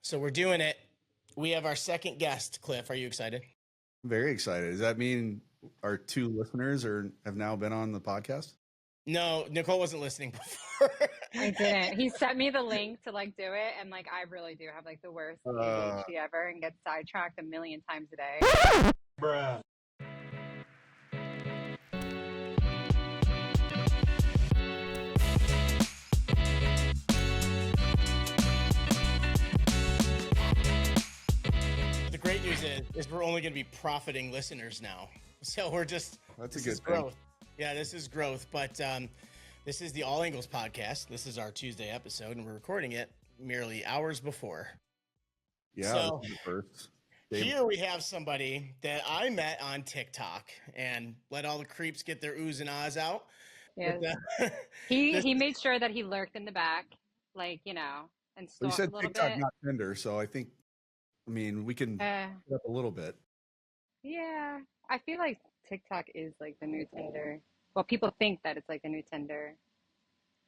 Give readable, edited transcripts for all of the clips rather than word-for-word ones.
So we're doing it. We have our second guest, Cliff. Are you excited? Very excited. Does that mean our two listeners have now been on the podcast? No, Nichole wasn't listening before. I didn't. He sent me the link to do it, and I really do have the worst ADHD ever and get sidetracked a million times a day. Bruh. The great news is we're only going to be profiting listeners now. So we're just That's a this good is thing. growth. Yeah, this is growth. But this is the All Angles podcast. This is our Tuesday episode, and we're recording it merely hours before. Yeah, So, this is the first. Here we have somebody that I met on TikTok and let all the creeps get their oohs and ahs out. Yes. But, He made sure that he lurked in the back, and Well, you stalked said a little TikTok, bit. not Tinder, so we can put up a little bit. Yeah, I feel like TikTok is the new Tinder. Well, people think that it's the new Tinder.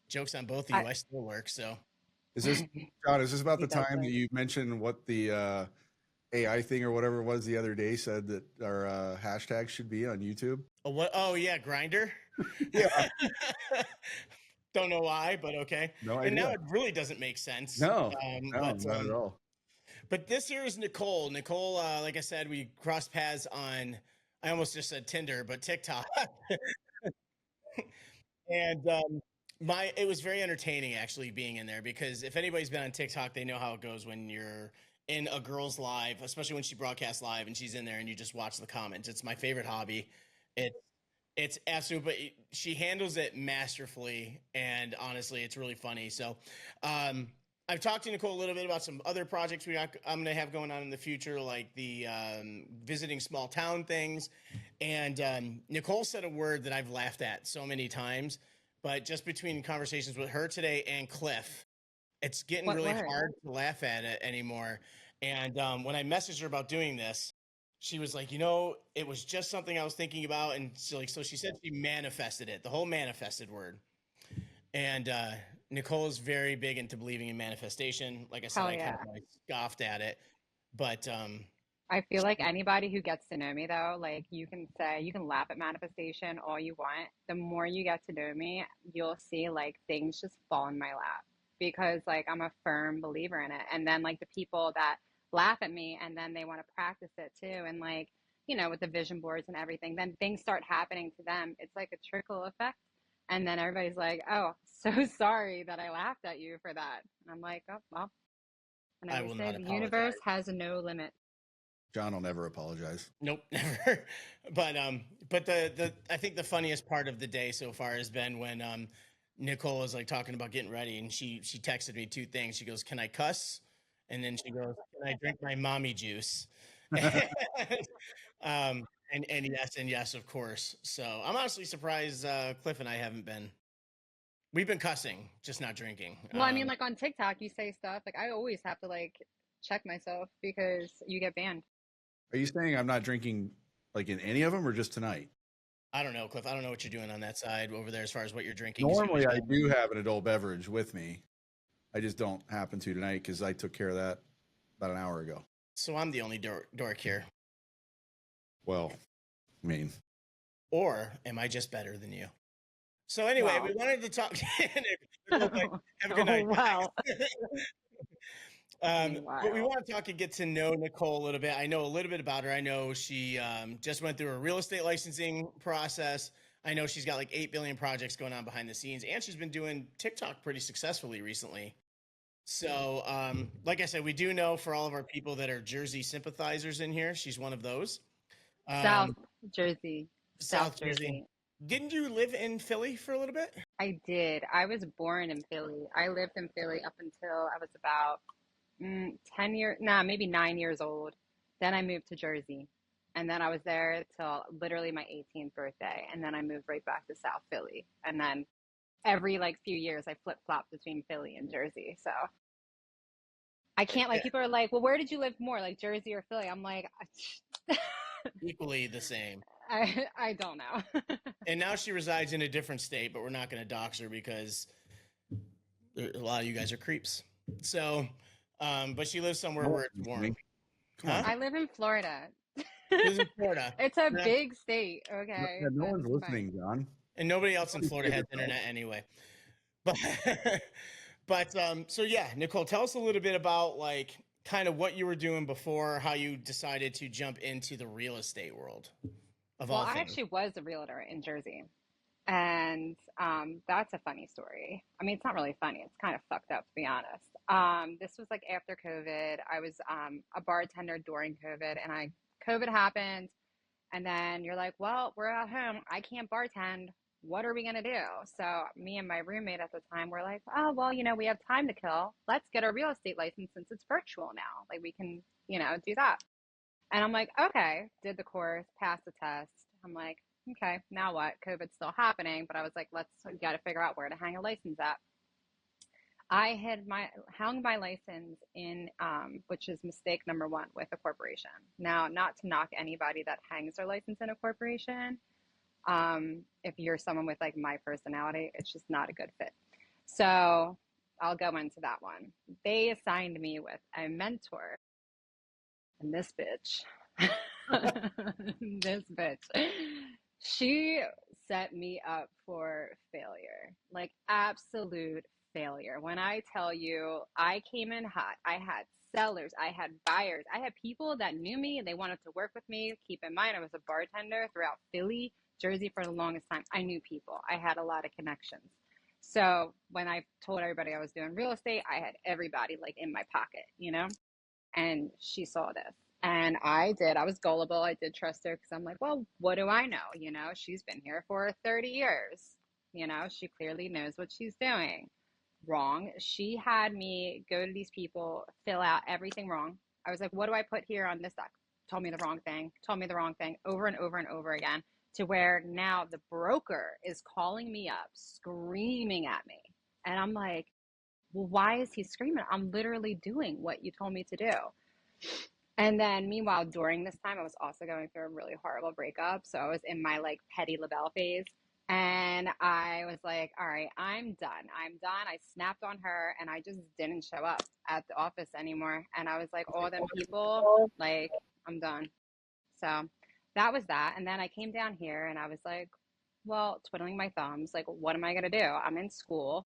jokes on both of you. I still work, so. Is this, John, is this about the He does time that work. you mentioned what the AI thing or whatever it was the other day said that our hashtag should be on YouTube? Oh, what? Oh, yeah, Grinder. Yeah. Don't know why, but okay. No And now idea. it really doesn't make sense. No, but, not at all. But this here is Nichole. Nichole, like I said, we crossed paths on, I almost just said Tinder, but TikTok. And it was very entertaining actually being in there, because if anybody's been on TikTok, they know how it goes when you're in a girl's live, especially when she broadcasts live and she's in there and you just watch the comments. It's my favorite hobby. It's absolute, but she handles it masterfully, and honestly, it's really funny. So, I've talked to Nichole a little bit about some other projects I'm going to have going on in the future, like the visiting small town things. And Nichole said a word that I've laughed at so many times, but just between conversations with her today and Cliff, it's getting What really word? hard to laugh at it anymore. And when I messaged her about doing this, she was like, it was just something I was thinking about. And so she said she manifested it, the whole manifested word. And Nichole is very big into believing in manifestation. Like I said, Hell I kind yeah. of scoffed at it, but I feel like anybody who gets to know me, though, you can laugh at manifestation all you want. The more you get to know me, you'll see things just fall in my lap, because I'm a firm believer in it. And then the people that laugh at me and then they want to practice it too, and with the vision boards and everything, then things start happening to them. It's like a trickle effect. And then everybody's like, "Oh, so sorry that I laughed at you for that." And I'm like, "Oh, well." And I I will always not say the apologize. universe has no limit. John will never apologize. Nope, never. But the I think the funniest part of the day so far has been when Nichole was talking about getting ready, and she texted me two things. She goes, "Can I cuss?" And then she goes, "Can I drink my mommy juice?" And yes, of course. So I'm honestly surprised Cliff and I haven't been. We've been cussing, just not drinking. Well, I mean, on TikTok, you say stuff I always have to check myself because you get banned. Are you saying I'm not drinking in any of them or just tonight? I don't know, Cliff. I don't know what you're doing on that side over there as far as what you're drinking. 'cause Normally, I usually- do have an adult beverage with me. I just don't happen to tonight because I took care of that about an hour ago. So I'm the only dork here. Well, I mean, Or am I just better than you? So anyway, Wow. we wanted to talk. Have a good night. Oh, wow. But we Wow. want to talk and get to know Nichole a little bit. I know a little bit about her. I know she just went through a real estate licensing process. I know she's got 8 billion projects going on behind the scenes, and she's been doing TikTok pretty successfully recently. So, like I said, we do know, for all of our people that are Jersey sympathizers in here, she's one of those. South Jersey. South Jersey. Didn't you live in Philly for a little bit? I did. I was born in Philly. I lived in Philly up until I was about maybe 9 years old. Then I moved to Jersey. And then I was there till literally my 18th birthday. And then I moved right back to South Philly. And then every few years I flip-flopped between Philly and Jersey. So I can't, people are like, "Well, where did you live more, Jersey or Philly?" I'm like, Equally the same. I don't know. And now she resides in a different state, but we're not going to dox her because a lot of you guys are creeps. So, But she lives somewhere No where one's it's warm. listening. Come Huh? on. I live in Florida. She lives in Florida. It's a Yeah. big state, No, okay? yeah, no That's one's fine. listening, John. And nobody else in Somebody Florida save has yourself. internet anyway. But so yeah, Nichole, tell us a little bit about like kind of what you were doing before, how you decided to jump into the real estate world of Well, all I things. actually was a realtor in Jersey. And that's a funny story. I mean, it's not really funny. It's kind of fucked up, to be honest. This was like after COVID. I was a bartender during COVID, and COVID happened. And then you're like, well, we're at home. I can't bartend. What are we going to do? So me and my roommate at the time were like, oh, well, we have time to kill. Let's get a real estate license since it's virtual now. Like we can, do that. And I'm like, okay, did the course, passed the test. I'm like, okay, now what? COVID's still happening, but I was like, we got to figure out where to hang a license at. I had hung my license in, which is mistake number one with a corporation. Now, not to knock anybody that hangs their license in a corporation. If you're someone with like my personality, it's just not a good fit. So I'll go into that one. They assigned me with a mentor, and this bitch, this bitch, she set me up for failure, like absolute failure. When I tell you, I came in hot, I had sellers, I had buyers, I had people that knew me and they wanted to work with me. Keep in mind, I was a bartender throughout Philly, Jersey for the longest time. I knew people, I had a lot of connections. So when I told everybody I was doing real estate, I had everybody like in my pocket. And she saw this. And I was gullible. I did trust her because I'm like, well, what do I know? She's been here for 30 years. She clearly knows what she's doing. Wrong. She had me go to these people, fill out everything wrong. I was like, what do I put here on this doc? Told me the wrong thing, told me the wrong thing over and over and over again, to where now the broker is calling me up, screaming at me. And I'm like, well, why is he screaming? I'm literally doing what you told me to do. And then meanwhile, during this time, I was also going through a really horrible breakup. So I was in my like petty LaBelle phase. And I was like, all right, I'm done. I'm done. I snapped on her and I just didn't show up at the office anymore. And I was like, all them people, like, I'm done. So that was that. And then I came down here and I was like, well, twiddling my thumbs, like, what am I going to do? I'm in school.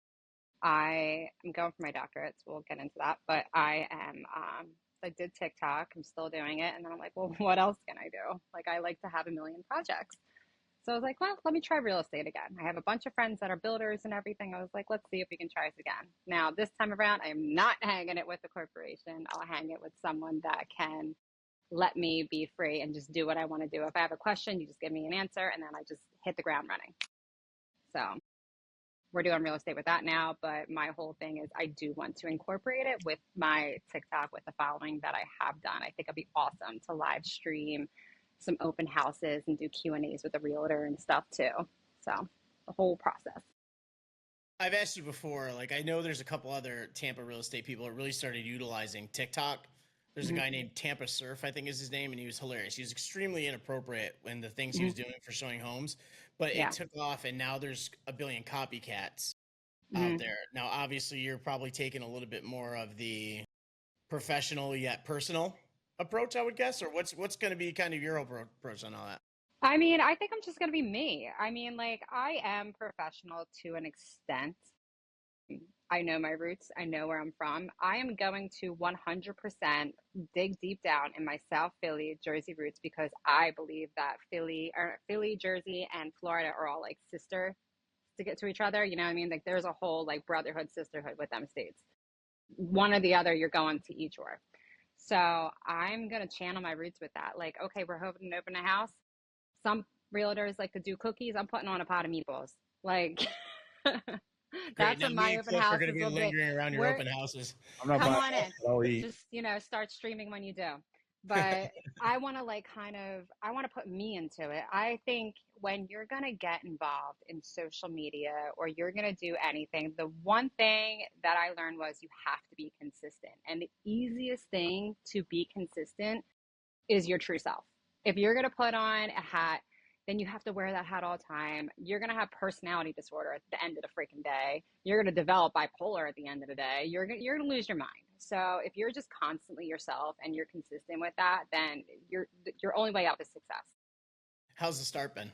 I am going for my doctorate, so we'll get into that. But I did TikTok. I'm still doing it. And then I'm like, well, what else can I do? Like, I like to have a million projects. So I was like, well, let me try real estate again. I have a bunch of friends that are builders and everything. I was like, let's see if we can try this again. Now, this time around, I am not hanging it with a corporation. I'll hang it with someone that can let me be free and just do what I want to do. If I have a question, you just give me an answer, and then I just hit the ground running. So we're doing real estate with that now, but my whole thing is I do want to incorporate it with my TikTok, with the following that I have done. I think it'd be awesome to live stream some open houses and do Q&As with a realtor and stuff too. So the whole process. I've asked you before, like I know there's a couple other Tampa real estate people that really started utilizing TikTok. There's a Mm-hmm. guy named Tampa Surf, I think is his name, and he was hilarious. He was extremely inappropriate when the things he Mm-hmm. was doing for showing homes, but it Yeah. took off, and now there's a billion copycats out Mm-hmm. there. Now, obviously, you're probably taking a little bit more of the professional yet personal approach, I would guess, or what's going to be kind of your approach on all that? I mean, I think I'm just going to be me. I mean, like, I am professional to an extent. I know my roots. I know where I'm from. I am going to 100% dig deep down in my South Philly, Jersey roots because I believe that Philly, Jersey, and Florida are all like sister to get to each other. You know what I mean? Like there's a whole like brotherhood, sisterhood with them states. One or the other, you're going to each or. So I'm gonna channel my roots with that. Like, okay, we're hoping to open a house. Some realtors like to do cookies. I'm putting on a pot of meatballs. Like Great. that's Now, what me my and open Cliff are going to houses be will be. lingering around your We're open houses. I'm not come buying on that, in. but I'll eat. Just, start streaming when you do. But I want to like I want to put me into it. I think when you're going to get involved in social media or you're going to do anything, the one thing that I learned was you have to be consistent. And the easiest thing to be consistent is your true self. If you're going to put on a hat, then you have to wear that hat all the time. You're going to have personality disorder at the end of the freaking day. You're going to develop bipolar at the end of the day. You're going to lose your mind. So if you're just constantly yourself and you're consistent with that, then your only way out is success. How's the start been?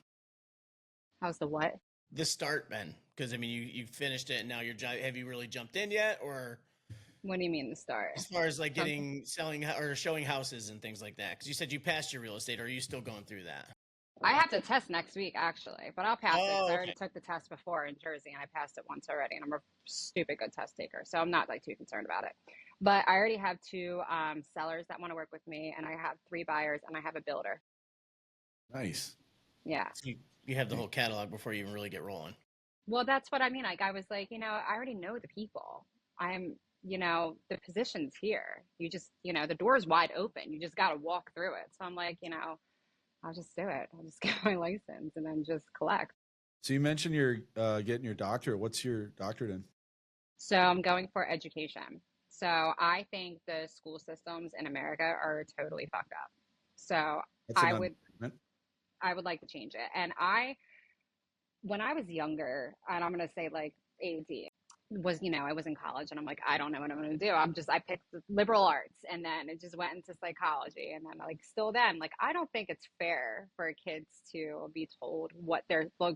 How's the what? The start been? Because I mean, you finished it, and now have you really jumped in yet, or What do you mean the start? as far as like Something. selling or showing houses and things like that? Because you said you passed your real estate, or are you still going through that? I have to test next week actually, but I'll pass it because Oh, I okay. already took the test before in Jersey and I passed it once already, and I'm a stupid good test taker, so I'm not like too concerned about it. But I already have two sellers that want to work with me, and I have three buyers, and I have a builder. Nice. Yeah. So you have the whole catalog before you even really get rolling. Well, that's what I mean. Like I was like, I already know the people. I'm, the position's here. You just, the door's wide open. You just got to walk through it. So I'm like, I'll just do it. I'll just get my license and then just collect. So you mentioned you're getting your doctorate. What's your doctorate in? So I'm going for education. So I think the school systems in America are totally fucked up. So That's an I would understatement. I would like to change it. And when I was younger, and I'm gonna say like AD was, I was in college and I'm like, I don't know what I'm gonna do. I picked liberal arts and then it just went into psychology. And then like still then, like I don't think it's fair for kids to be told what what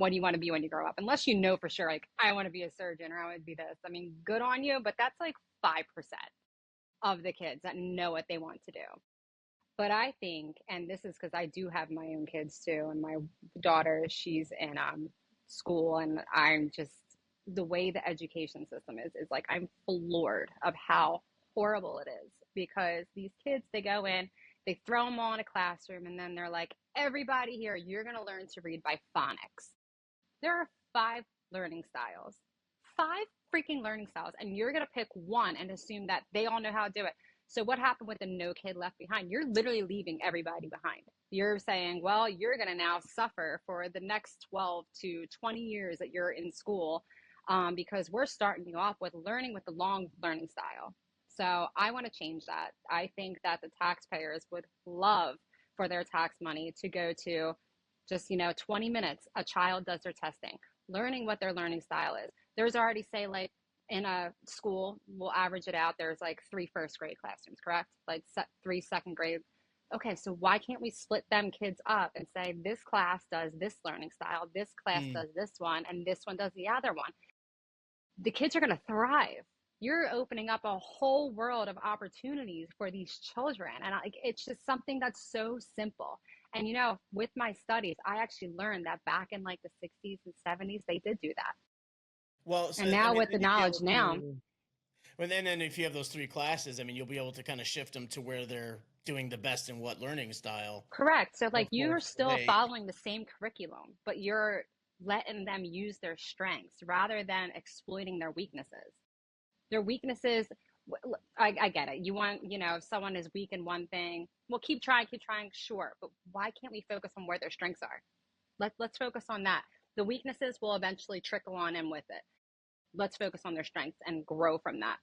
do you want to be when you grow up, unless you know for sure, like I want to be a surgeon or I want to be this. I mean, good on you, but that's like 5% of the kids that know what they want to do. But I think, and this is because I do have my own kids too, and my daughter, she's in school, and I'm just the way the education system is like I'm floored of how horrible it is because these kids they go in, they throw them all in a classroom, and then they're like, everybody here, you're gonna learn to read by phonics. There are five learning styles, five freaking learning styles, and you're gonna pick one and assume that they all know how to do it. So what happened with the No Kid Left Behind? You're literally leaving everybody behind. You're saying, well, you're going to now suffer for the next 12 to 20 years that you're in school because we're starting you off with learning with the long learning style. So I want to change that. I think that the taxpayers would love for their tax money to go to just, 20 minutes. A child does their testing, learning what their learning style is. There's already, say, like, in a school, we'll average it out. There's like 3 first grade classrooms, correct? Like 3 second grade. Okay, so why can't we split them kids up and say this class does this learning style, this class Mm. does this one, and this one does the other one? The kids are going to thrive. You're opening up a whole world of opportunities for these children, and it's just something that's so simple. And with my studies, I actually learned that back in like the 60s and 70s, they did do that. Well, so And I now mean, with the then you'd be knowledge able now, to. Well, then if you have those 3 classes, I mean, you'll be able to kind of shift them to where they're doing the best in what learning style. correct. So like Before you're so still following the same curriculum, but you're letting them use their strengths rather than exploiting their weaknesses. Their weaknesses, I get it. You want, if someone is weak in one thing, well, keep trying, sure. But why can't we focus on where their strengths are? Let's focus on that. The weaknesses will eventually trickle on in with it. Let's focus on their strengths and grow from that.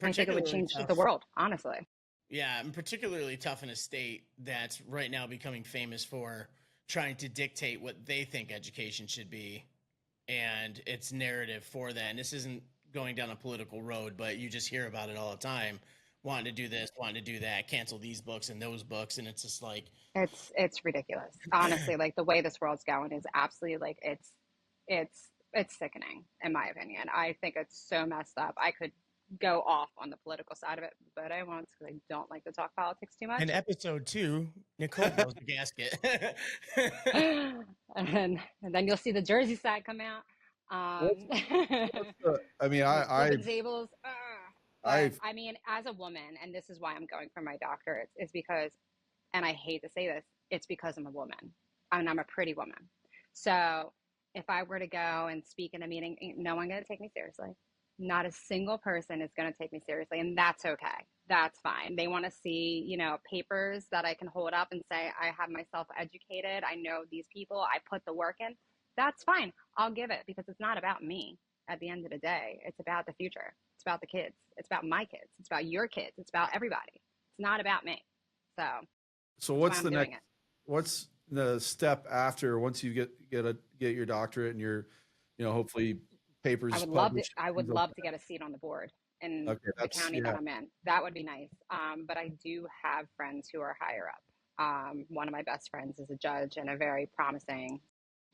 I think it would particularly change the tough. world, honestly. Yeah, and particularly tough in a state that's right now becoming famous for trying to dictate what they think education should be and its narrative for that. And this isn't going down a political road, but you just hear about it all the time, wanting to do this, wanting to do that, cancel these books and those books, and it's just like, It's ridiculous. Honestly, like the way this world's going is absolutely like it's sickening in my opinion. I think it's so messed up. I could go off on the political side of it, but I won't because I don't like to talk politics too in much. episode 2, Nichole blows the gasket. And then you'll see the Jersey side come out. What's, I mean, The I, flipping tables. But I've, I mean, as a woman, and this is why I'm going for my doctorate, is because, and I hate to say this, it's because I'm a woman and I'm a pretty woman. So if I were to go and speak in a meeting, no one's going to take me seriously. Not a single person is going to take me seriously, and that's okay. That's fine. They want to see, papers that I can hold up and say, I have myself educated. I know these people. I put the work in. That's fine. I'll give it because it's not about me at the end of the day. It's about the future. It's about the kids. It's about my kids. It's about your kids. It's about everybody. It's not about me. So so that's why what's I'm the doing next, it. what's the step after once you get your doctorate and your, hopefully papers published, I would things like love to that? get a seat on the board. in Okay, the that's county that yeah. I'm in. That would be nice. But I do have friends who are higher up. One of my best friends is a judge in a very promising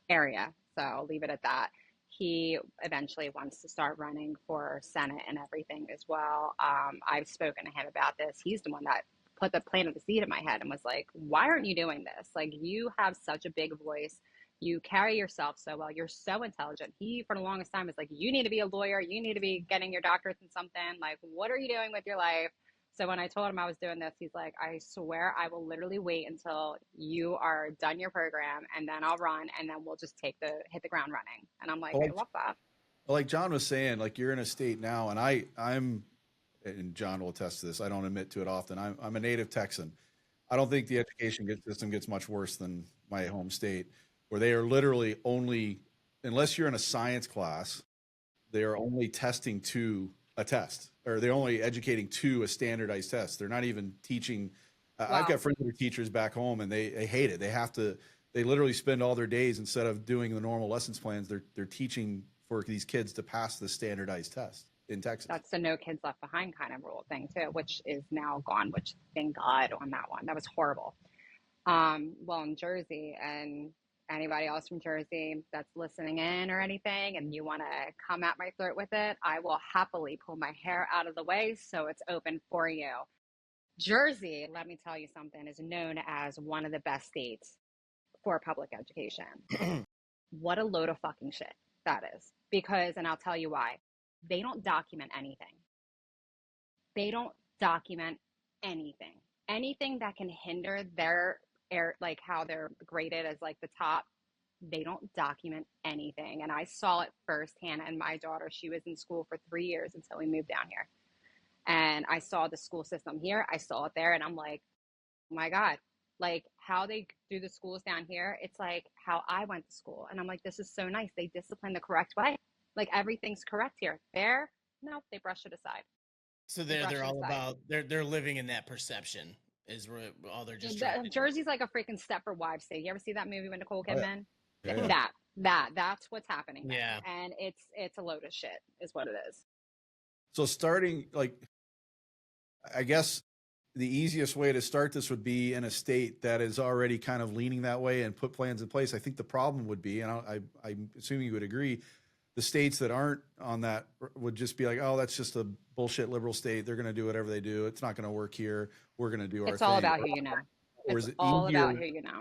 area. So I'll leave it at that. He eventually wants to start running for Senate and everything as well. I've spoken to him about this. He's the one that put the planted the seed in my head and was like, why aren't you doing this? Like, you have such a big voice. You carry yourself so well. You're so intelligent. He, for the longest time, was like, you need to be a lawyer. You need to be getting your doctorate in something. Like, what are you doing with your life? So when I told him I was doing this, he's like, I swear I will literally wait until you are done your program and then I'll run and then we'll just hit the ground running. And I'm like, Well, I love that. like John was saying, like you're in a state now, and I'm, and John will attest to this. I don't admit to it often. I'm a native Texan. I don't think the system gets much worse than my home state, where they are literally only, unless you're in a science class, they are only testing to a test, or they're only educating to a standardized test. They're not even teaching. I've Wow. got friends that are teachers back home, and they hate it. They have to. They literally spend all their days, instead of doing the normal lessons plans, they're teaching for these kids to pass the standardized test in Texas. That's the no kids left behind kind of rule thing too, which is now gone, which thank God on that one. That was horrible. Well, in Jersey, and anybody else from Jersey that's listening in or anything, and you want to come at my throat with it, I will happily pull my hair out of the way so it's open for you. Jersey, let me tell you something, is known as one of the best states for public education. What a load of fucking shit that is. Because, and I'll tell you why, they don't document anything. They don't document anything. Anything that can hinder their air, like how they're graded as like the top, they don't document anything. And I saw it firsthand. And my daughter, she was in school for 3 years until we moved down here. And I saw the school system here. I saw it there. And I'm like, oh my God, like how they do the schools down here, it's like how I went to school. And I'm like, this is so nice. They discipline the correct way. Like everything's correct here. There, no, they brush it aside. So They they're brush it all aside. about they're living in that perception is where all they're just trying to do. Jersey's like a freaking Stepford Wives state. You ever see that movie with Nicole Oh, yeah. Kidman? Yeah, yeah. That's what's happening there. Yeah. And it's a load of shit, is what it is. So starting, like, I guess the easiest way to start this would be in a state that is already kind of leaning that way and put plans in place. I think the problem would be, and I'm assuming you would agree, the states that aren't on that would just be like, oh, that's just a bullshit liberal state. They're going to do whatever they do. It's not going to work here. We're going to do our It's all thing. about who you know. Or It's is it all easier? about who you know.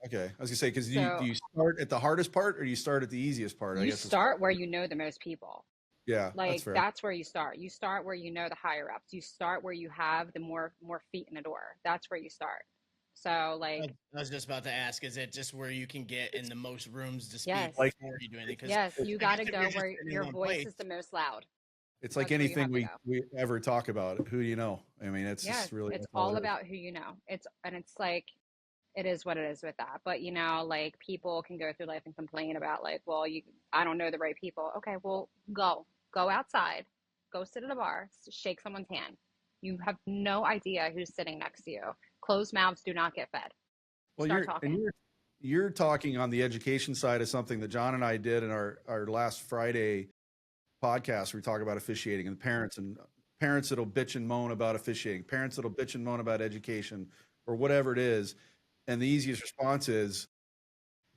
Okay, I was gonna say, because do So you start at the hardest part, or do you start at the easiest part? I you guess start where you know the most people. yeah, that's Like fair. that's where you start. You start where you know the higher ups. You start where you have the more feet in the door. That's where you start. So like I was just about to ask, is it just where you can get in the most rooms to speak yes, Like before you do anything? Because yes, you I got guess to if go you're just where sitting in your one voice place, is the most loud. it's like That's where you anything have to go. we ever talk about. Who do you know? I mean, it's Yes, just really it's that's all it is. about who you know. It's like it is what it is with that. But you know, like people can go through life and complain about like, well, you I don't know the right people. Okay, well, go outside, go sit at a bar, shake someone's hand. You have no idea who's sitting next to you. Closed mouths do not get fed. Well, Start talking. you're talking on the education side of something that John and I did in our last Friday podcast. We talk about officiating and parents that'll bitch and moan about officiating, parents that'll bitch and moan about education or whatever it is. And the easiest response is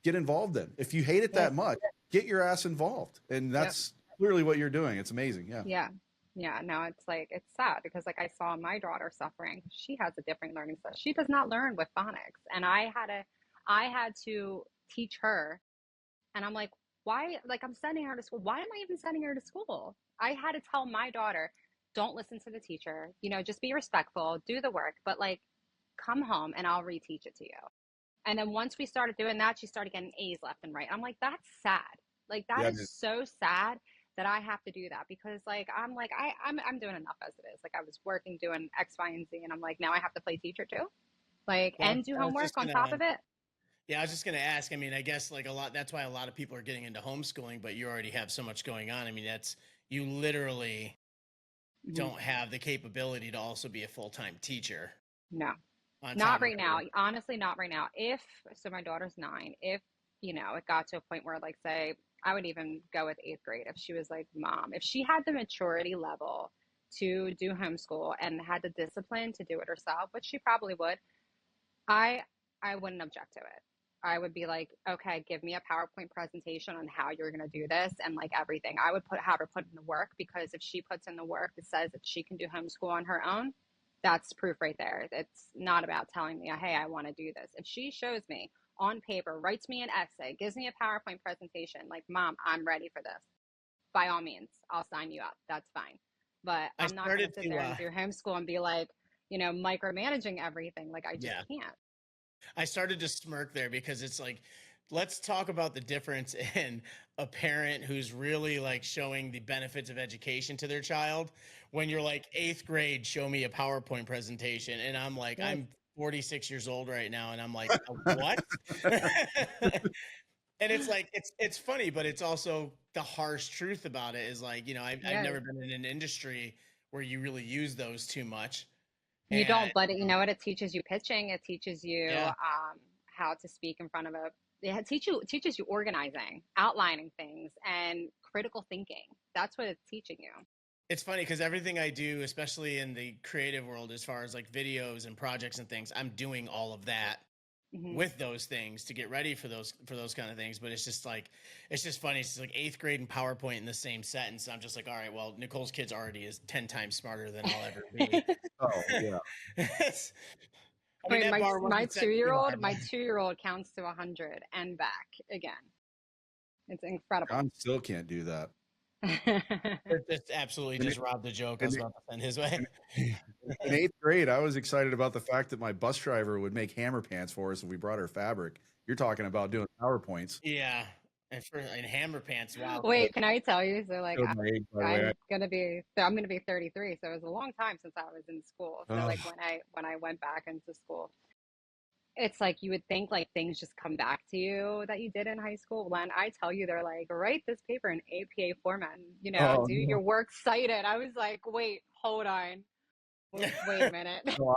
get involved in. If you hate it Yes. that much, get your ass involved. And Yep. that's clearly what you're doing. It's amazing. Yeah. Yeah. Yeah. No, it's like, it's sad because like I saw my daughter suffering. She has a different learning style. She does not learn with phonics. And I had to teach her. And I'm like, why? Like, I'm sending her to school. Why am I even sending her to school? I had to tell my daughter, don't listen to the teacher, just be respectful, do the work, but like, come home and I'll reteach it to you. And then once we started doing that, she started getting A's left and right. I'm like, that's sad. Like, that Yeah. is so sad that I have to do that because like I'm doing enough as it is. Like I was working doing X, Y, and Z, and I'm like now I have to play teacher too, like well, and do I was homework just on gonna top of it. yeah, I was just gonna ask. I mean, I guess like that's why a lot of people are getting into homeschooling, but you already have so much going on. I mean, that's you literally Mhm. don't have the capability to also be a full-time teacher No, on not top of right now. it. Honestly, not right now. If so, my daughter's 9. If it got to a point where like say I would even go with 8th grade if she was like, Mom, if she had the maturity level to do homeschool and had the discipline to do it herself, which she probably would, I I wouldn't object to it. I would be like, okay, give me a PowerPoint presentation on how you're going to do this and like everything. I would have her put in the work, because if she puts in the work that says that she can do homeschool on her own, that's proof right there. It's not about telling me, hey, I want to do this. If she shows me on paper, writes me an essay, gives me a PowerPoint presentation, like, Mom, I'm ready for this, by all means, I'll sign you up. That's fine. But I I'm not going to started sit to, there and do homeschool and be like, micromanaging everything. Like, I just yeah, can't. I started to smirk there because it's like, let's talk about the difference in a parent who's really like showing the benefits of education to their child. When you're like 8th grade, show me a PowerPoint presentation. And I'm like, Yes. I'm 46 years old right now. And I'm like, what? And it's like it's funny, but it's also the harsh truth about it is like, I've Yes. never been in an industry where you really use those too much. You And don't, but you know what? It teaches you pitching. It teaches you yeah, how to speak in front of a. It teaches you organizing, outlining things, and critical thinking. That's what it's teaching you. it's funny because everything I do, especially in the creative world, as far as like videos and projects and things, I'm doing all of that Hmm. with those things to get ready for those kind of things. But it's just like it's just funny. It's just like 8th grade and PowerPoint in the same sentence. I'm just like, all right, well, Nicole's kid's already is 10 times smarter than I'll ever be. Oh yeah. I mean, Wait, that my bar my wasn't set two too year high. old my 2 year old counts to 100 and back again. It's incredible. John still can't do that. It just absolutely In, just robbed the joke I in, was about to send his way. in 8th grade, I was excited about the fact that my bus driver would make hammer pants for us if we brought her fabric. You're talking about doing PowerPoints. Yeah, and hammer pants. Wow. Wait, can I tell you? So like Showed my age, by the way. I'm gonna be 33, so it was a long time since I was in school. So Oh, like when I went back into school, it's like you would think like things just come back to you that you did in high school. When I tell you, they're like, write this paper in APA format, and, oh do no. your work cited. I was like, wait, hold on, wait a minute. So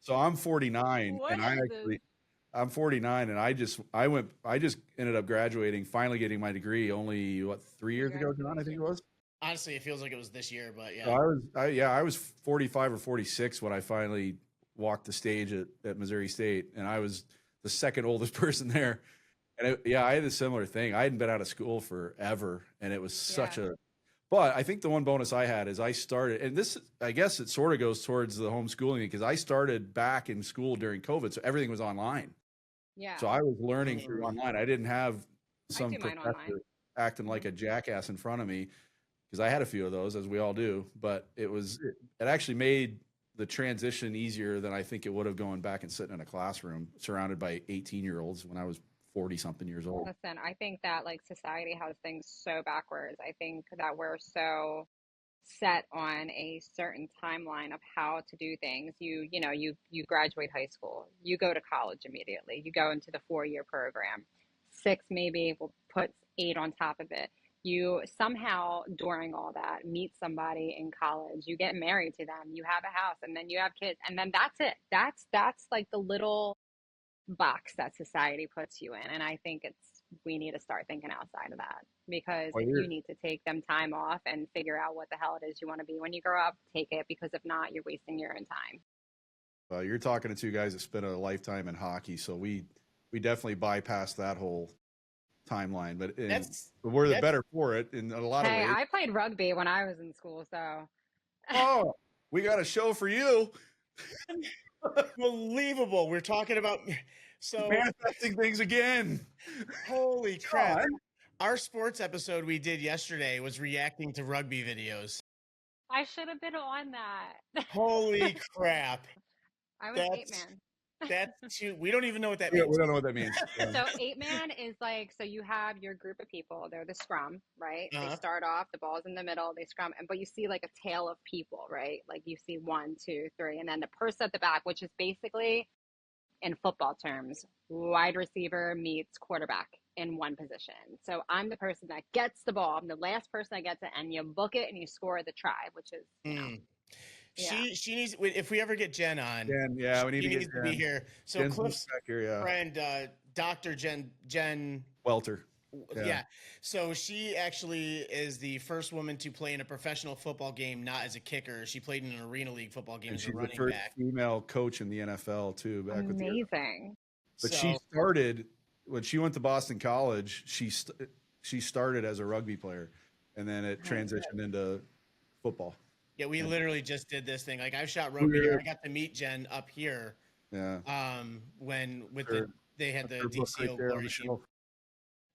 so I'm 49 What and I is this? actually I'm 49 and I just ended up graduating, finally getting my degree only what 3 years ago, John, I think it Congratulations. was. Honestly, it feels like it was this year, but So yeah. I was 45 or 46 when I finally walked the stage at Missouri State, and I was the second oldest person there. And I had a similar thing. I hadn't been out of school forever, and it was such Yeah. a. But I think the one bonus I had is I started, and this I guess it sort of goes towards the homeschooling because I started back in school during COVID, so everything was online. Yeah. So I was learning through Mm. online. I didn't have I some do mine online. professor acting like Hmm. a jackass in front of me because I had a few of those, as we all do. But it actually made the transition easier than I think it would have going back and sitting in a classroom surrounded by 18-year-olds when I was 40 something years old. Listen, I think that like society has things so backwards. I think that we're so set on a certain timeline of how to do things. You graduate high school, you go to college immediately, you go into the 4 year program, six maybe, we'll put eight on top of it. You somehow during all that meet somebody in college, you get married to them, you have a house, and then you have kids, and then that's it. That's like the little box that society puts you in. And I think we need to start thinking outside of that, because Well, if you need to take them time off and figure out what the hell it is you want to be when you grow up, take it, because if not, you're wasting your own time. you're talking to two guys that spent a lifetime in hockey, so we definitely bypassed that whole timeline. That's But we're the that's better for it in a lot of Hey, ways. I played rugby when I was in school, so Oh, we got a show for you. unbelievable. We're talking about so Manifesting things again. holy crap. John. Our sports episode we did yesterday was reacting to rugby videos. I should have been on that. Holy crap. I was eight That's man. that's too we don't even know what that We means. don't know what that means. So eight man is like, so you have your group of people, they're the scrum, right? They Uh-huh. start off, the ball's in the middle, they scrum, but you see like a tail of people, right? Like you see one, two, three, and then the person at the back, which is basically in football terms, wide receiver meets quarterback in one position. So I'm the person that gets the ball. I'm the last person that gets it, and you book it and you score the try, which is, Mm. yeah. She needs if we ever get Jen on, Jen, yeah, we need she to needs get to be Jen. here. So Jen's Cliff's back here, yeah. friend, Dr. Jen Welter. Yeah. So she actually is the first woman to play in a professional football game, not as a kicker. She played in an arena league football game And as a she's the running first back. female coach in the NFL too, back with the. Amazing. But So she started when she went to Boston College. She started as a rugby player, and then it Nice. transitioned into football. yeah, we And literally just did this thing. Like I've shot rugby here. I got to meet Jen up here yeah, when with her, they had that's the her book right DCO there on glory the team. shelf.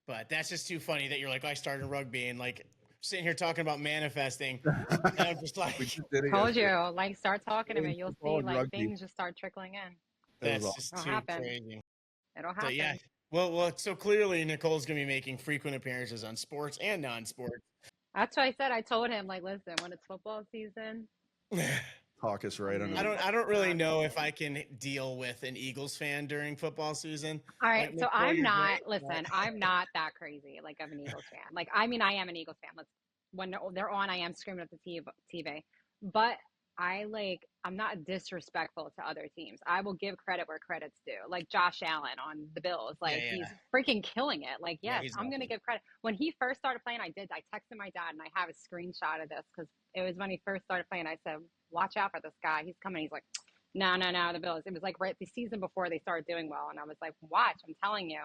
But that's just too funny that you're like, I started rugby and like sitting here talking about manifesting. And I'm just We like, just did it Told yesterday. you, like, start talking to me. You'll Football see, and like, rugby. things just start trickling in. That was that's awesome. just It'll too happen. crazy. It'll So yeah. happen. Well, so clearly Nicole's gonna be making frequent appearances on sports and non-sports. That's what I said. I told him, like, listen, when it's football season, Talk us right under. I don't really know if I can deal with an Eagles fan during football season. All Like right, so Nicole, I'm you're not, great, listen, I'm not that crazy, like, of an Eagles fan. Like, I mean, I am an Eagles fan. Let's, when they're on, I am screaming at the TV. But I'm not disrespectful to other teams. I will give credit where credit's due. Like Josh Allen on the Bills, like, yeah, he's freaking killing it. Like, yeah, yes, he's I'm going to awesome. give credit. When he first started playing, I texted my dad and I have a screenshot of this because it was when he first started playing. I said, watch out for this guy. He's coming. He's like, no, the Bills. It was like right the season before they started doing well. And I was like, watch, I'm telling you.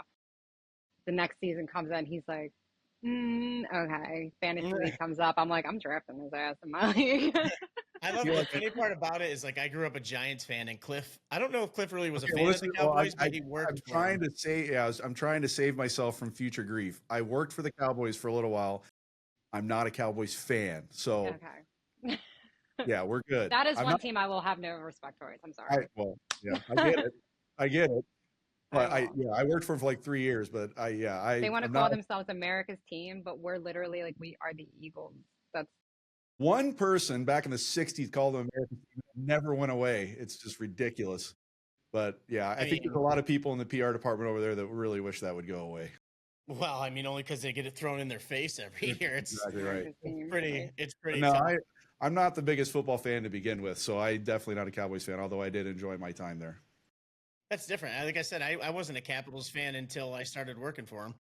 The next season comes in, he's like, okay. Fantasy league comes up. I'm like, I'm drafting his ass in my league. I love the funny part about it is like I grew up a Giants fan and Cliff. I don't know if Cliff really was a Okay, fan well, of the well, Cowboys, but he worked I'm for trying them. to say, yeah, I'm trying to save myself from future grief. I worked for the Cowboys for a little while. I'm not a Cowboys fan, so Okay. yeah, we're good. That is I'm one not. team I will have no respect for. I'm sorry. Well, yeah, I get it. I get it. I But will. I worked for him for like 3 years. But They want to I'm call not. themselves America's team, but we're literally like, we are the Eagles. That's One person back in the '60s called them American team. It never went away. It's just ridiculous. But yeah, I think there's a lot of people in the PR department over there that really wish that would go away. Well, I mean, only because they get it thrown in their face every year. It's Exactly right. it's pretty No, tough. I'm not the biggest football fan to begin with, so I definitely not a Cowboys fan. Although I did enjoy my time there. That's different. Like I said, I wasn't a Capitals fan until I started working for them.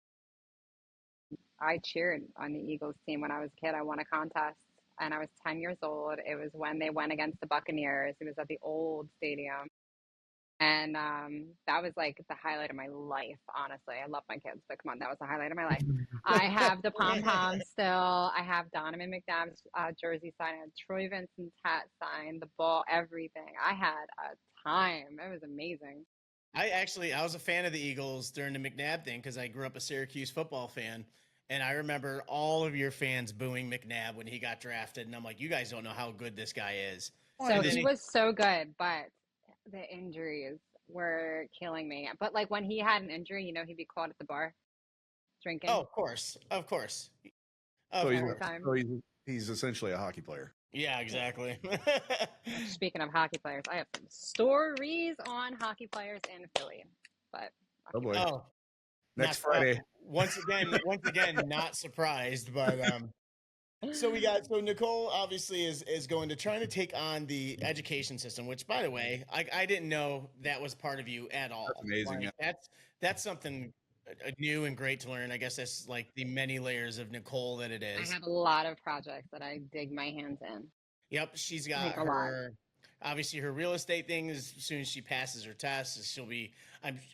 I cheered on the Eagles team when I was a kid. I won a contest and I was 10 years old. It was when they went against the Buccaneers. It was at the old stadium. And that was like the highlight of my life, honestly. I love my kids, but come on, that was the highlight of my life. I have the pom poms still. I have Donovan McNabb's jersey signed, I had Troy Vincent's hat signed, the ball, everything. I had a time. It was amazing. I was a fan of the Eagles during the McNabb thing because I grew up a Syracuse football fan. And I remember all of your fans booing McNabb when he got drafted. And I'm like, you guys don't know how good this guy is. So And then he was so good, but the injuries were killing me. But like when he had an injury, he'd be caught at the bar drinking oh, of course. Of course. So Of he's, every course. time. so he's essentially a hockey player. Yeah, exactly. Speaking of hockey players, I have some stories on hockey players in Philly. But Oh boy! oh, Next not, Friday. once again, not surprised. But so Nichole obviously is going to try to take on the education system, which by the way, I didn't know that was part of you at all. That's amazing. Like, Yeah. that's something new and great to learn. I guess that's like the many layers of Nichole that it I is. have a lot of projects that I dig my hands in. Yep, she's got Like a lot. obviously her real estate thing is as soon as she passes her tests, she'll be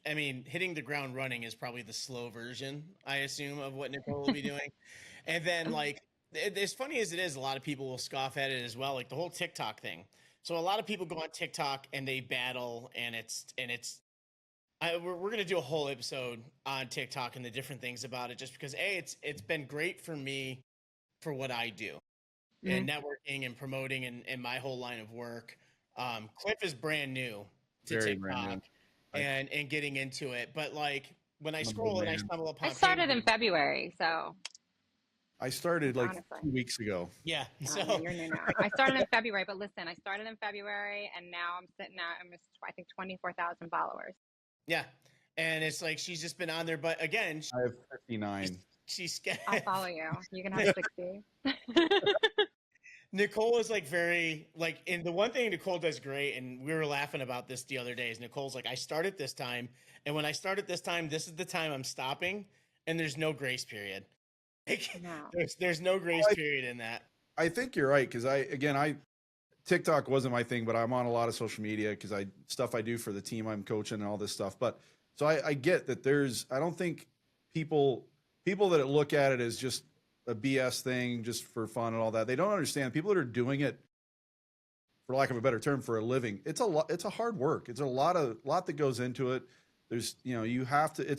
I mean, hitting the ground running is probably the slow version, I assume, of what Nichole will be doing. And then like as funny as it is, a lot of people will scoff at it as well, like the whole TikTok thing. So a lot of people go on TikTok and they battle and we're gonna do a whole episode on TikTok and the different things about it, just because it's been great for me for what I do and networking and promoting and my whole line of work. Cliff is brand new to Very brand TikTok new. and getting into it, but like when I I'm an scroll old and I man. stumble upon I started in pages- February, so I started like honestly. 2 weeks ago. yeah, Yeah, so you're new now. I started in February, but listen, I started in February and now I'm sitting at almost, I think, 24,000 followers. yeah, and it's like she's just been on there, but again, I have 59. she's I'll follow you. You can have 60. Nichole is like very like, and the one thing Nichole does great, and we were laughing about this the other day, is Nichole's like, I started this time, and when I started this time, this is the time I'm stopping, and there's no grace period. Like, No. there's no grace period in that. I think you're right because I TikTok wasn't my thing, but I'm on a lot of social media because I do for the team I'm coaching and all this stuff. But so I get that I don't think people that look at it as just a BS thing, just for fun and all that, they don't understand people that are doing it, for lack of a better term, for a living. It's a lot. It's a hard work. It's a lot that goes into it. There's, you have to, I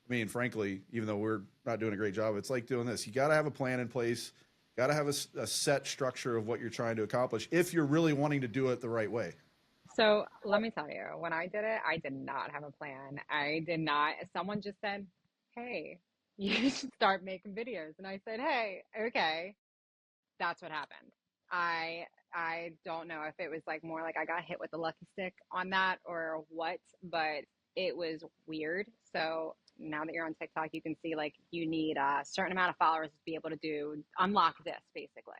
mean, frankly, even though we're not doing a great job, it's like doing this. You got to have a plan in place. Got to have a set structure of what you're trying to accomplish if you're really wanting to do it the right way. So let me tell you, when I did it, I did not have a plan. I did not. Someone just said, "Hey, you should start making videos," and I said, "Hey, okay." That's what happened. I don't know if it was like more like I got hit with a lucky stick on that or what, but it was weird. So now that you're on TikTok, you can see like you need a certain amount of followers to be able to unlock this basically.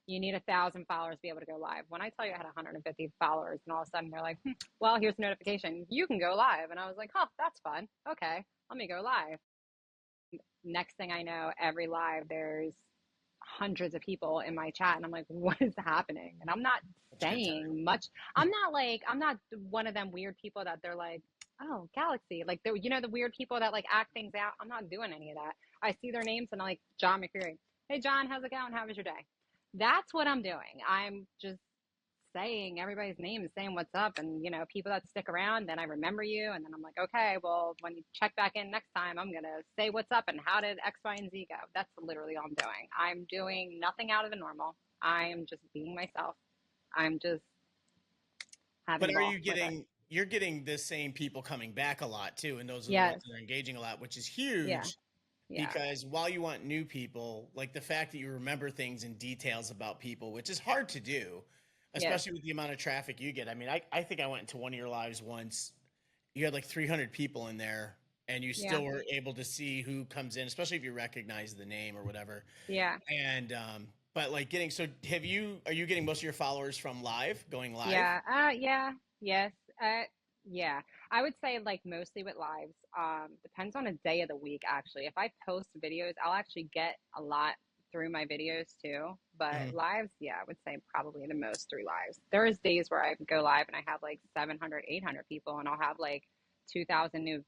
You need 1,000 followers to be able to go live. When I tell you I had 150 followers and all of a sudden they're like, well, here's a notification. You can go live. And I was like, huh, that's fun. Okay, let me go live. Next thing I know, every live, there's hundreds of people in my chat. And I'm like, what is happening? And I'm not That's a good time. saying much. I'm not one of them weird people that they're like, oh, Galaxy. Like, the weird people that like act things out. I'm not doing any of that. I see their names and I'm like, John McCreary. Hey, John, how's it going? How was your day? That's what I'm doing. I'm just saying everybody's name, saying what's up, and people that stick around, then I remember you, and then I'm like, okay, well, when you check back in next time, I'm gonna say what's up and how did X, Y, and Z go. That's literally all I'm doing. I'm doing nothing out of the normal. I'm just being myself. I'm just having But a ball with it. you're getting the same people coming back a lot too, and those are the ones Yes. that are engaging a lot, which is Yeah. huge. Yeah. Because while you want new people, like the fact that you remember things and details about people, which is hard to do, Yes. especially with the amount of traffic you get. I mean, I think I went into one of your lives once. You had like 300 people in there, and you Yeah. still were able to see who comes in, especially if you recognize the name or whatever. Yeah. And but like are you getting most of your followers from going live? Yeah. Yeah. Yes. Yeah. I would say like mostly with lives. Depends on a day of the week actually. If I post videos, I'll actually get a lot through my videos too. But Mhm. lives, yeah, I would say probably the most through lives. There's days where I go live and I have like 700, 800 people and I'll have like 2,000 new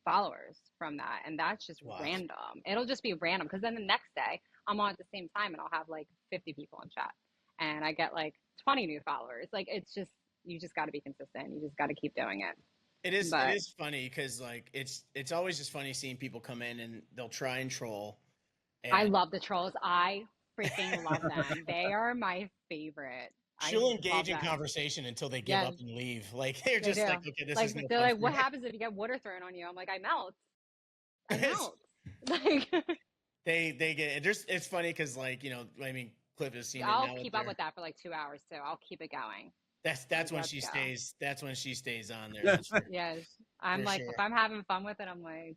followers from that. And that's just Wow. random. It'll just be random because then the next day I'm on at the same time and I'll have like 50 people in chat and I get like 20 new followers. Like it's just you just got to be consistent. You just got to keep doing it. It But is funny because like it's always just funny seeing people come in and they'll try and troll I and love the trolls. I freaking love them. They are my favorite. I she'll love engage in them. conversation until they give up Yes, and leave. Like they're they just do. like, okay, this is Like no they're fun like, for what me. happens if you get water thrown on you? I'm like, I melt. I It's- melt. Like they get it. There's it's funny because like I mean Cliff has seen it I'll now with keep up their with that for like 2 hours too. I'll keep it going. that's Like when let's she go. stays on there. That's Yes, I'm for like if sure. I'm having fun with it, I'm like,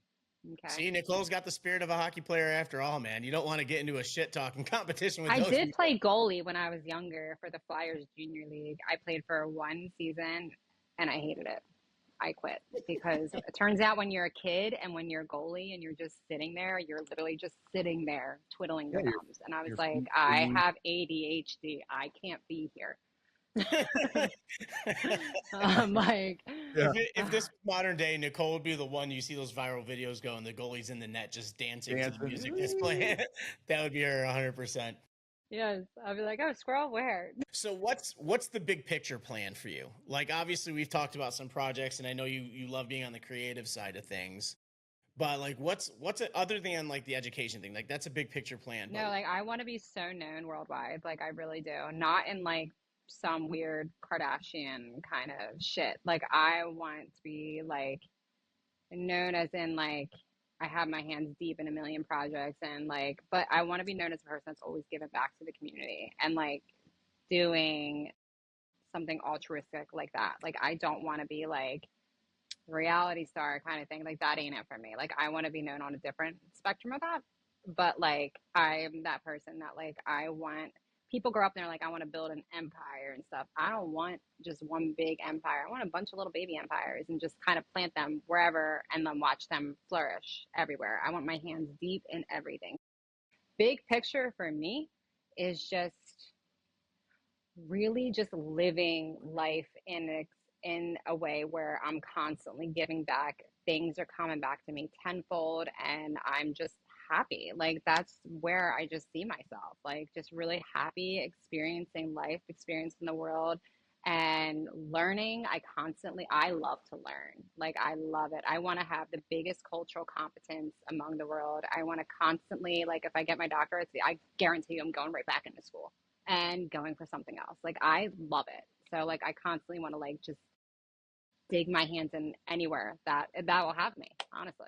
okay. See, Nicole's got the spirit of a hockey player after all, man. You don't want to get into a shit talking competition with I those did people. play goalie when I was younger for the Flyers Junior League. I played for one season and I hated it. I quit because it turns out when you're a kid and when you're a goalie and you're just sitting there, you're literally just sitting there twiddling Yeah, your thumbs. And I was your like, feet I freeze. have ADHD. I can't be here. I'm like, Yeah, If this was modern day, Nicole would be the one you see those viral videos go and the goalie's in the net just dancing to the music that's dancing. playing. That would be her 100%. yes. I'll be like, oh, squirrel, where? So what's the big picture plan for you? Like obviously we've talked about some projects and I know you love being on the creative side of things. But like what's it, other than like the education thing? Like that's a big picture plan, No, but like I want to be so known worldwide. Like I really do. Not in like some weird Kardashian kind of shit. Like I want to be like known as in like I have my hands deep in a million projects and like but I want to be known as a person that's always given back to the community and like doing something altruistic like that. Like I don't want to be like reality star kind of thing. Like that ain't it for me. Like I want to be known on a different spectrum of that. But like I'm that person that like I want people grow up and they're like, I want to build an empire and stuff. I don't want just one big empire. I want a bunch of little baby empires and just kind of plant them wherever and then watch them flourish everywhere. I want my hands deep in everything. Big picture for me is just really just living life in a way where I'm constantly giving back. Things are coming back to me tenfold, and I'm just happy. Like that's where I just see myself. Like just really happy experiencing life, experiencing the world and learning. I love to learn. Like I love it. I want to have the biggest cultural competence among the world. I want to constantly, like if I get my doctorate, I guarantee you I'm going right back into school and going for something else. Like I love it. So like I constantly want to like just dig my hands in anywhere that will have me, honestly.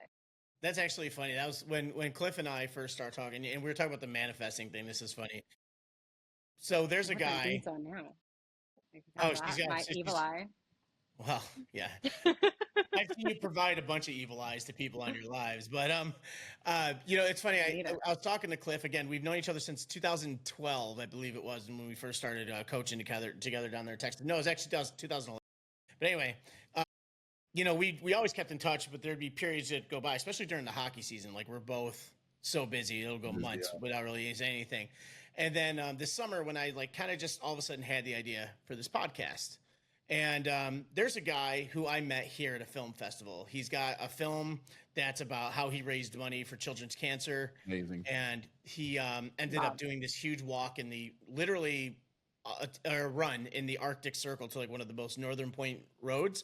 That's actually funny. That was when Cliff and I first started talking, and we were talking about the manifesting thing. This is funny. So there's a What's my guy. beads on now? Oh, Because she's that, got. my evil She's, eye. well, yeah. I've seen you provide a bunch of evil eyes to people on your lives, but it's funny. I I need it. I was talking to Cliff again. We've known each other since 2012, I believe it was, when we first started coaching together down there in Texas. No, it was actually 2011. But anyway, we always kept in touch, but there'd be periods that go by, especially during the hockey season. Like we're both so busy, it'll go months without really saying anything. And then this summer, when I like kind of just all of a sudden had the idea for this podcast, and there's a guy who I met here at a film festival. He's got a film that's about how he raised money for children's cancer. Amazing. And he ended Wow. up doing this huge walk in the literally a run in the Arctic Circle to like one of the most northern point roads.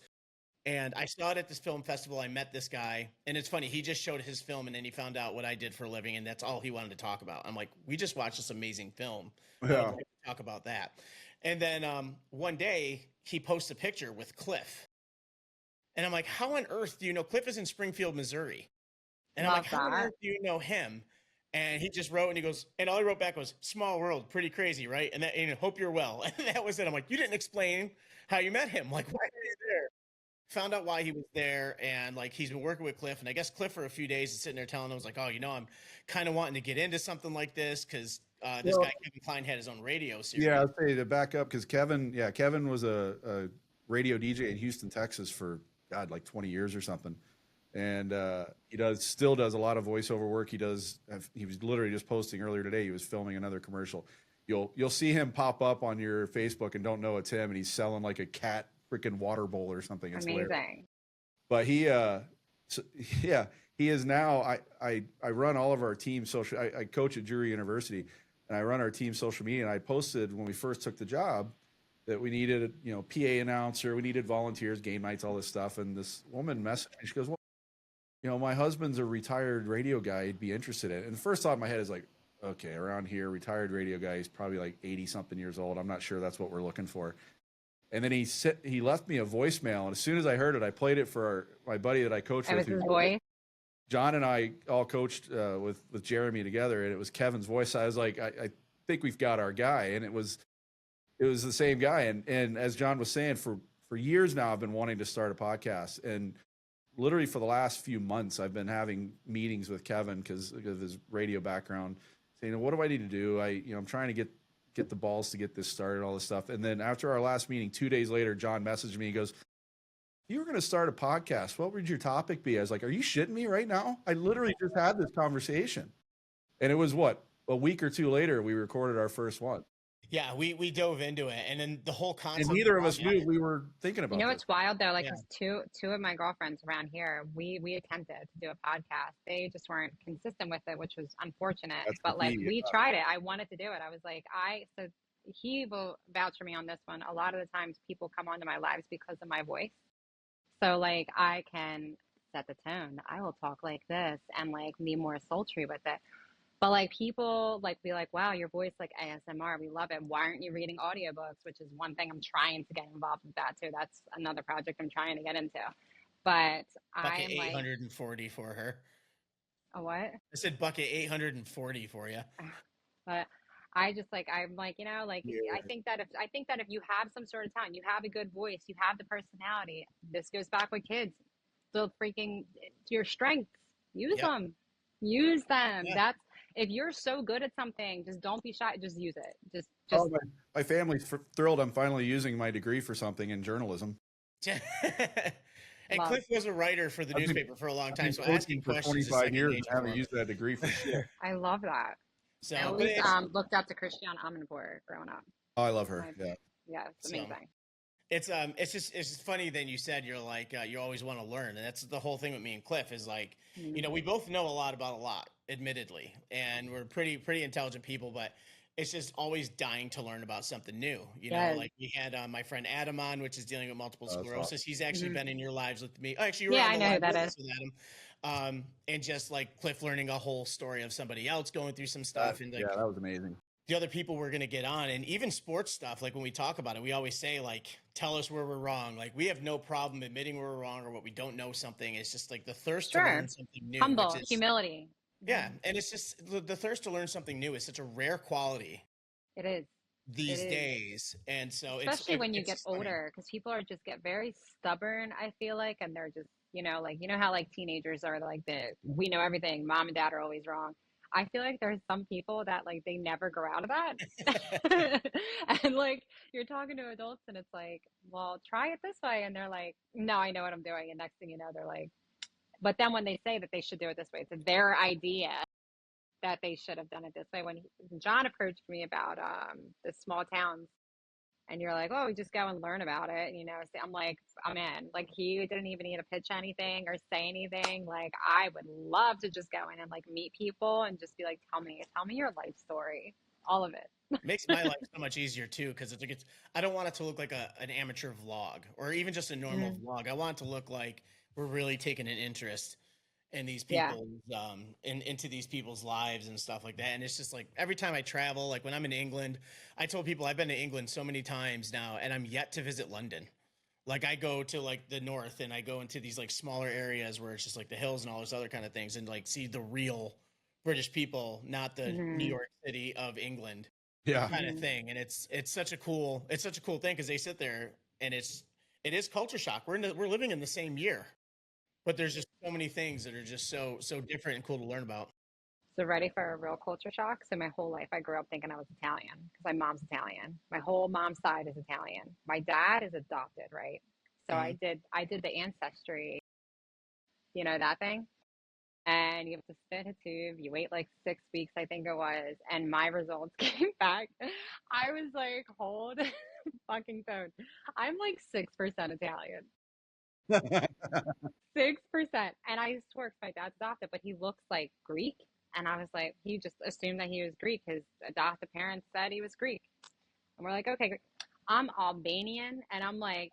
And I saw it at this film festival. I met this guy, and it's funny. He just showed his film, and then he found out what I did for a living, and that's all he wanted to talk about. I'm like, we just watched this amazing film. I would Yeah. like to talk about that. And then one day he posts a picture with Cliff, and I'm like, how on earth do you know Cliff is in Springfield, Missouri? And I'm like, Love how on that. earth do you know him? And he just wrote, and he goes, and all he wrote back was, "Small world, pretty crazy, right?" And hope you're well. And that was it. I'm like, you didn't explain how you met him. Like, why are you there? Found out why he was there, and like he's been working with Cliff, and I guess Cliff for a few days is sitting there telling him, was like, oh, I'm kind of wanting to get into something like this because this Well, guy Kevin Klein had his own radio series. yeah, I'll say to back up because Kevin was a radio DJ in Houston, Texas for God, like 20 years or something. And he still does a lot of voiceover work. He was literally just posting earlier today. He was filming another commercial. You'll see him pop up on your Facebook and don't know it's him, and he's selling like a cat freaking water bowl or something. It's hilarious. Amazing. But he is now. I run all of our team social. I coach at Drury University, and I run our team social media. And I posted when we first took the job that we needed PA announcer, we needed volunteers, game nights, all this stuff. And this woman messaged me. She goes, "Well, my husband's a retired radio guy. He'd be interested in it." And the first thought in my head is like, okay, around here, retired radio guy. He's probably like 80 something years old. I'm not sure that's what we're looking for. And then he left me a voicemail, and as soon as I heard it, I played it for my buddy that I coached It was with. his voice. John and I all coached with Jeremy together, and it was Kevin's voice. I was like, I think we've got our guy, and it was the same guy. And as John was saying, for years now, I've been wanting to start a podcast, and literally for the last few months, I've been having meetings with Kevin because of his radio background, saying, what do I need to do? I'm trying to get the balls to get this started, all this stuff. And then after our last meeting, 2 days later, John messaged me. He goes, you were going to start a podcast. What would your topic be? I was like, are you shitting me right now? I literally just had this conversation. And it was a week or two later, we recorded our first one. Yeah, we dove into it, and then the whole concept. And neither of us knew we were thinking about What's wild though? Like, Yeah. 'cause two of my girlfriends around here, we attempted to do a podcast. They just weren't consistent with it, which was unfortunate. That's But like, key, we tried it. I wanted to do it. I was like, so he will vouch for me on this one. A lot of the times, people come onto my lives because of my voice. So like, I can set the tone. I will talk like this and like be more sultry with it. But like people like be like, wow, your voice like ASMR, we love it. Why aren't you reading audiobooks? Which is one thing I'm trying to get involved with that too. That's another project I'm trying to get into. But Bucket I'm like, 840 for her. a what? I said bucket 840 for you. But I'm like, I think that if you have some sort of talent, you have a good voice, you have the personality. This goes back with kids. The freaking your strengths. Use Yep. them. Use them. Yeah. That's if you're so good at something, just don't be shy. Just use it. Just Oh, my family's thrilled I'm finally using my degree for something in journalism. And love. Cliff was a writer for the I've been newspaper for a long I've time, been so coaching asking for questions is 25 second years and nature haven't for him. used that degree for shit. I love that. So, I but always it's looked up to Christiane Amanpour growing up. Oh, I love her. My, Yeah. yeah, it's so amazing. it's just funny that you said you're like you always want to learn, and that's the whole thing with me and Cliff is like we both know a lot about a lot, admittedly, and we're pretty intelligent people, but it's just always dying to learn about something new. Yes. Like we had my friend Adam on, which is dealing with multiple Oh, that's sclerosis. awesome. He's actually Mhm. been in your lives with me. Oh, actually, you were Yeah, on I the know who live that with is. us with Adam. And just like Cliff learning a whole story of somebody else going through some That, stuff, and yeah, like that was amazing. the other people we're going to get on, and even sports stuff, like when we talk about it, we always say like tell us where we're wrong. Like we have no problem admitting we're wrong or what we don't know something. It's just like the thirst to Sure. learn something new, which Humble, is humility. yeah, and it's just the thirst to learn something new is such a rare quality It is. It these is. days, and so Especially when you it's get just funny. older, because people are just get very stubborn, I feel like, and they're just, like how like teenagers are like we know everything, mom and dad are always wrong. I feel like there's some people that like they never grow out of that. And like you're talking to adults and it's like, well, try it this way. And they're like, no, I know what I'm doing. And next thing you know, they're like, but then when they say that they should do it this way, it's their idea that they should have done it this way. When John approached me about the small towns, and you're like, oh, we just go and learn about it, So I'm like, I'm in. Like he didn't even need to pitch anything or say anything. Like I would love to just go in and like meet people and just be like, tell me your life story, all of it. Makes my life so much easier too, because it's like I don't want it to look like an amateur vlog or even just a normal Mhm. vlog. I want it to look like we're really taking an interest in these Yeah. people's into these people's lives and stuff like that. And it's just like every time I travel, like when I'm in England, I told people I've been to England so many times now, and I'm yet to visit London. Like I go to like the north and I go into these like smaller areas where it's just like the hills and all those other kind of things, and like see the real British people, not the New Hmm. York City of England Yeah. kind of Hmm. thing. And it's such a cool thing because they sit there and it is culture shock. We're living in the same year, but there's just so many things that are just so different and cool to learn about. So ready for a real culture shock? So my whole life I grew up thinking I was Italian because my mom's Italian. My whole mom's side is Italian. My dad is adopted, right? So Mhm. I did the ancestry, that thing. And you have to spit a tube. You wait like 6 weeks, I think it was, and my results came back. I was like, hold fucking phone. I'm like 6% Italian. 6%. And I swear 'cause my dad's adopted, but he looks like Greek. And I was like, he just assumed that he was Greek. His adopted parents said he was Greek. And we're like, okay, great. I'm Albanian. And I'm like,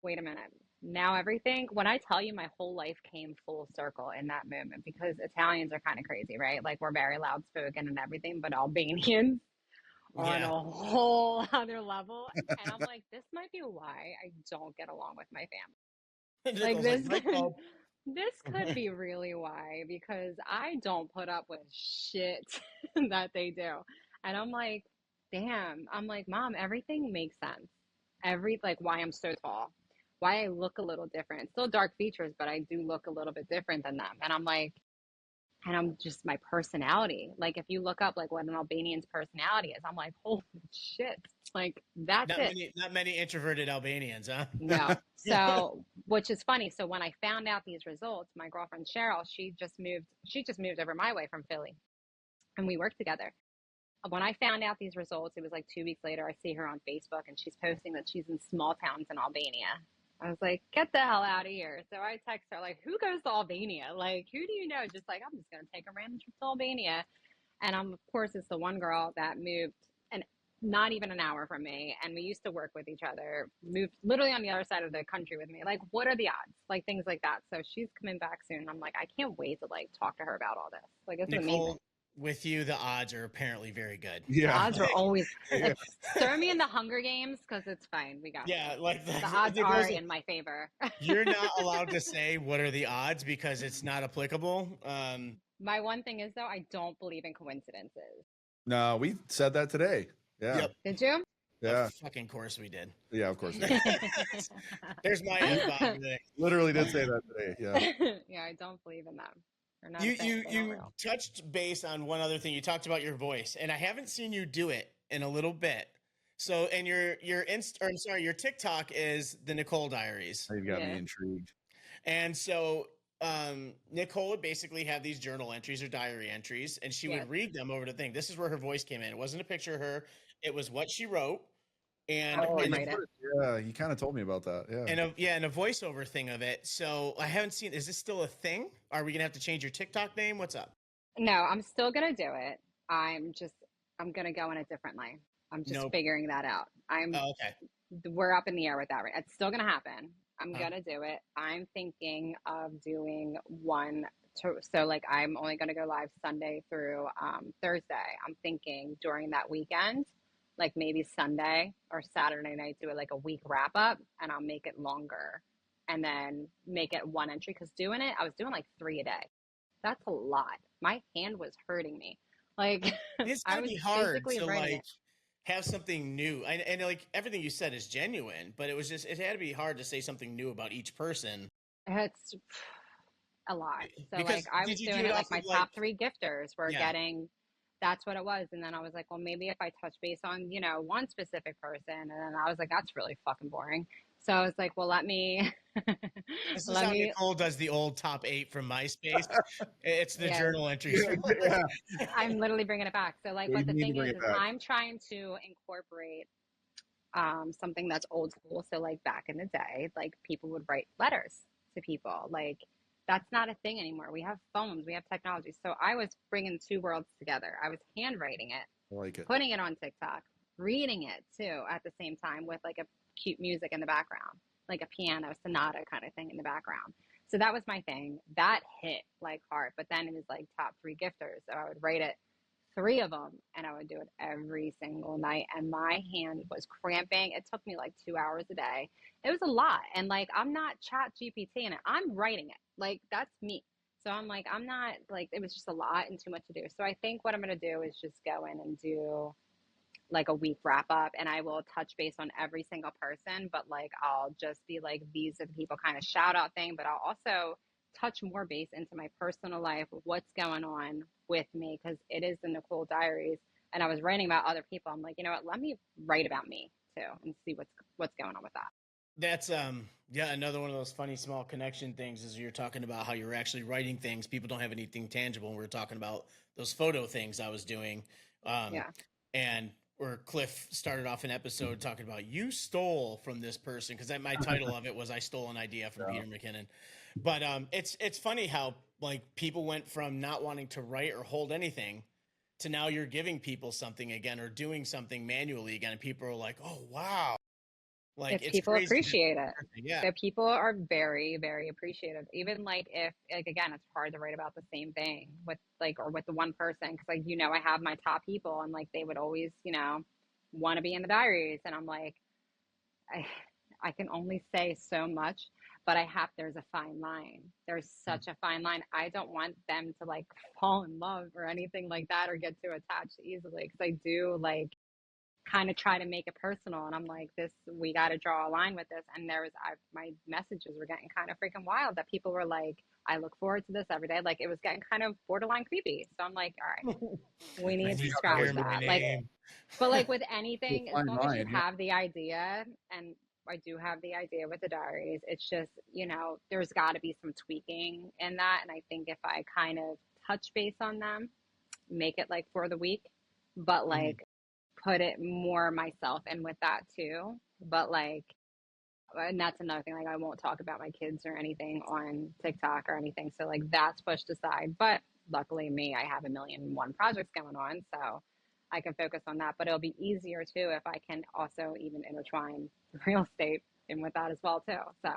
wait a minute. Now everything, when I tell you my whole life came full circle in that moment, because Italians are kind of crazy, right? Like we're very loud spoken and everything, but Albanians are on a Yeah. whole other level. And I'm like, this might be why I don't get along with my family. Like Nichole's like, this Mike Bob. this could be really why, because I don't put up with shit that they do. And I'm like, damn. I'm like, Mom, everything makes sense. Like why I'm so tall, why I look a little different. Still dark features, but I do look a little bit different than them. And I'm like, and I'm just my personality. Like if you look up like what an Albanian's personality is, I'm like, holy shit. Like that's it. Not many introverted Albanians, huh? No. So, which is funny. So when I found out these results, my girlfriend Cheryl, she just moved over my way from Philly and we worked together. When I found out these results, it was like 2 weeks later, I see her on Facebook and she's posting that she's in small towns in Albania. I was like, get the hell out of here. So I text her, like, who goes to Albania? Like, who do you know? Just like, I'm just going to take a random trip to Albania. And of course, it's the one girl that moved and not even an hour from me. And we used to work with each other, moved literally on the other side of the country with me. Like, what are the odds? Like, things like that. So she's coming back soon. I'm like, I can't wait to like talk to her about all this. Like, this is amazing. Nichole, with you, the odds are apparently very good. The Yeah. odds are always, Yeah. throw me in the Hunger Games because it's fine. We got Yeah, this. like The odds are in my favor. you're not allowed to say what are the odds because it's not applicable. My one thing is, though, I don't believe in coincidences. No, we said that today. Yeah. Yep. Did you? Yeah. Of fucking course we did. Yeah, of course. There's my F-bomb today. Literally did say that today. Yeah. Yeah, I don't believe in them. They're not a You thing. you They're not you real. touched base on one other thing. You talked about your voice, and I haven't seen you do it in a little bit. So, and I'm sorry, your TikTok is the Nichole Diaries. Now you've got me Yeah. intrigued. And so Nichole would basically have these journal entries or diary entries, and she Yeah. would read them over the thing. This is where her voice came in. It wasn't a picture of her, it was what she wrote. And I would Oh, in you the write it. put it, yeah, you kind of told me about that. Yeah. and a voiceover thing of it. So I haven't seen, is this still a thing? Are we gonna have to change your TikTok name? What's up? No, I'm still gonna do it. I'm just I'm gonna go in a different lane. I'm just No. figuring that out. Oh, okay. We're up in the air with that, right? It's still gonna happen. I'm Huh? gonna do it. I'm thinking of doing one so like I'm only gonna go live Sunday through Thursday. I'm thinking during that weekend, like maybe Sunday or Saturday night, do it like a week wrap up and I'll make it longer and then make it one entry because doing it, I was doing like three a day. That's a lot. My hand was hurting me. Like It's got I to was be hard basically to writing like it. have something new. And like everything you said is genuine, but it had to be hard to say something new about each person. It's a lot. So like Because I did was you do doing it it off like of my like, top three gifters were yeah, getting that's what it was. And then I was like, well, maybe if I touch base on, one specific person. And then I was like, that's really fucking boring. So I was like, well, let me, this is let how me, Nichole does the old top 8 from MySpace. It's the yeah, journal entries. Yeah, yeah. I'm literally bringing it back. So like, Yeah, but you the need to thing bring it is back. I'm trying to incorporate something that's old school. So like back in the day, like people would write letters to people. Like that's not a thing anymore. We have phones, we have technology. So I was bringing two worlds together. I was handwriting it, I like it. putting it on TikTok, reading it too at the same time with like a cute music in the background, like a piano sonata kind of thing in the background. So that was my thing. That hit like hard. But then it was like top three gifters. So I would write it three of them and I would do it every single night and my hand was cramping. It took me like 2 hours a day. It was a lot. And like I'm not chat GPT in it. I'm writing it. Like that's me. So I'm like, I'm not like it was just a lot and too much to do. So I think what I'm gonna do is just go in and do like a week wrap up and I will touch base on every single person, but like I'll just be like these are the people kind of shout out thing, but I'll also touch more base into my personal life, what's going on with me because it is the Nichole Diaries and I was writing about other people. I'm like, you know what, let me write about me too and see what's going on with that. That's yeah, another one of those funny small connection things is you're talking about how you're actually writing things. People don't have anything tangible. And we are talking about those photo things I was doing. Um, Yeah. and where Cliff started off an episode talking about you stole from this person because my title of it was I stole an idea from Yeah. Peter McKinnon. But it's funny how like people went from not wanting to write or hold anything to now you're giving people something again or doing something manually again, and people are like, "Oh wow!" Like If it's people crazy. appreciate it. Yeah. So people are very, very appreciative. Even like if like again, it's hard to write about the same thing with like or with the one person because like I have my top people and like they would always want to be in the diaries and I'm like I I can only say so much, but there's a fine line. There's such a fine line. I don't want them to like fall in love or anything like that or get too attached easily because I do like kind of try to make it personal and I'm like this we got to draw a line with this and my messages were getting kind of freaking wild that people were like I look forward to this every day like it was getting kind of borderline creepy so I'm like all right we I need to need to scratch hear my that like name. but like with You'll anything as find long as you mine. Yeah. have the idea and I do have the idea with the diaries it's just there's got to be some tweaking in that and I think if I kind of touch base on them make it like for the week but Mhm. like put it more myself in with that too. But like, and that's another thing. Like, I won't talk about my kids or anything on TikTok or anything. So like, that's pushed aside. But luckily, me, I have a million and one projects going on, so I can focus on that. But it'll be easier too if I can also even intertwine real estate in with that as well too. So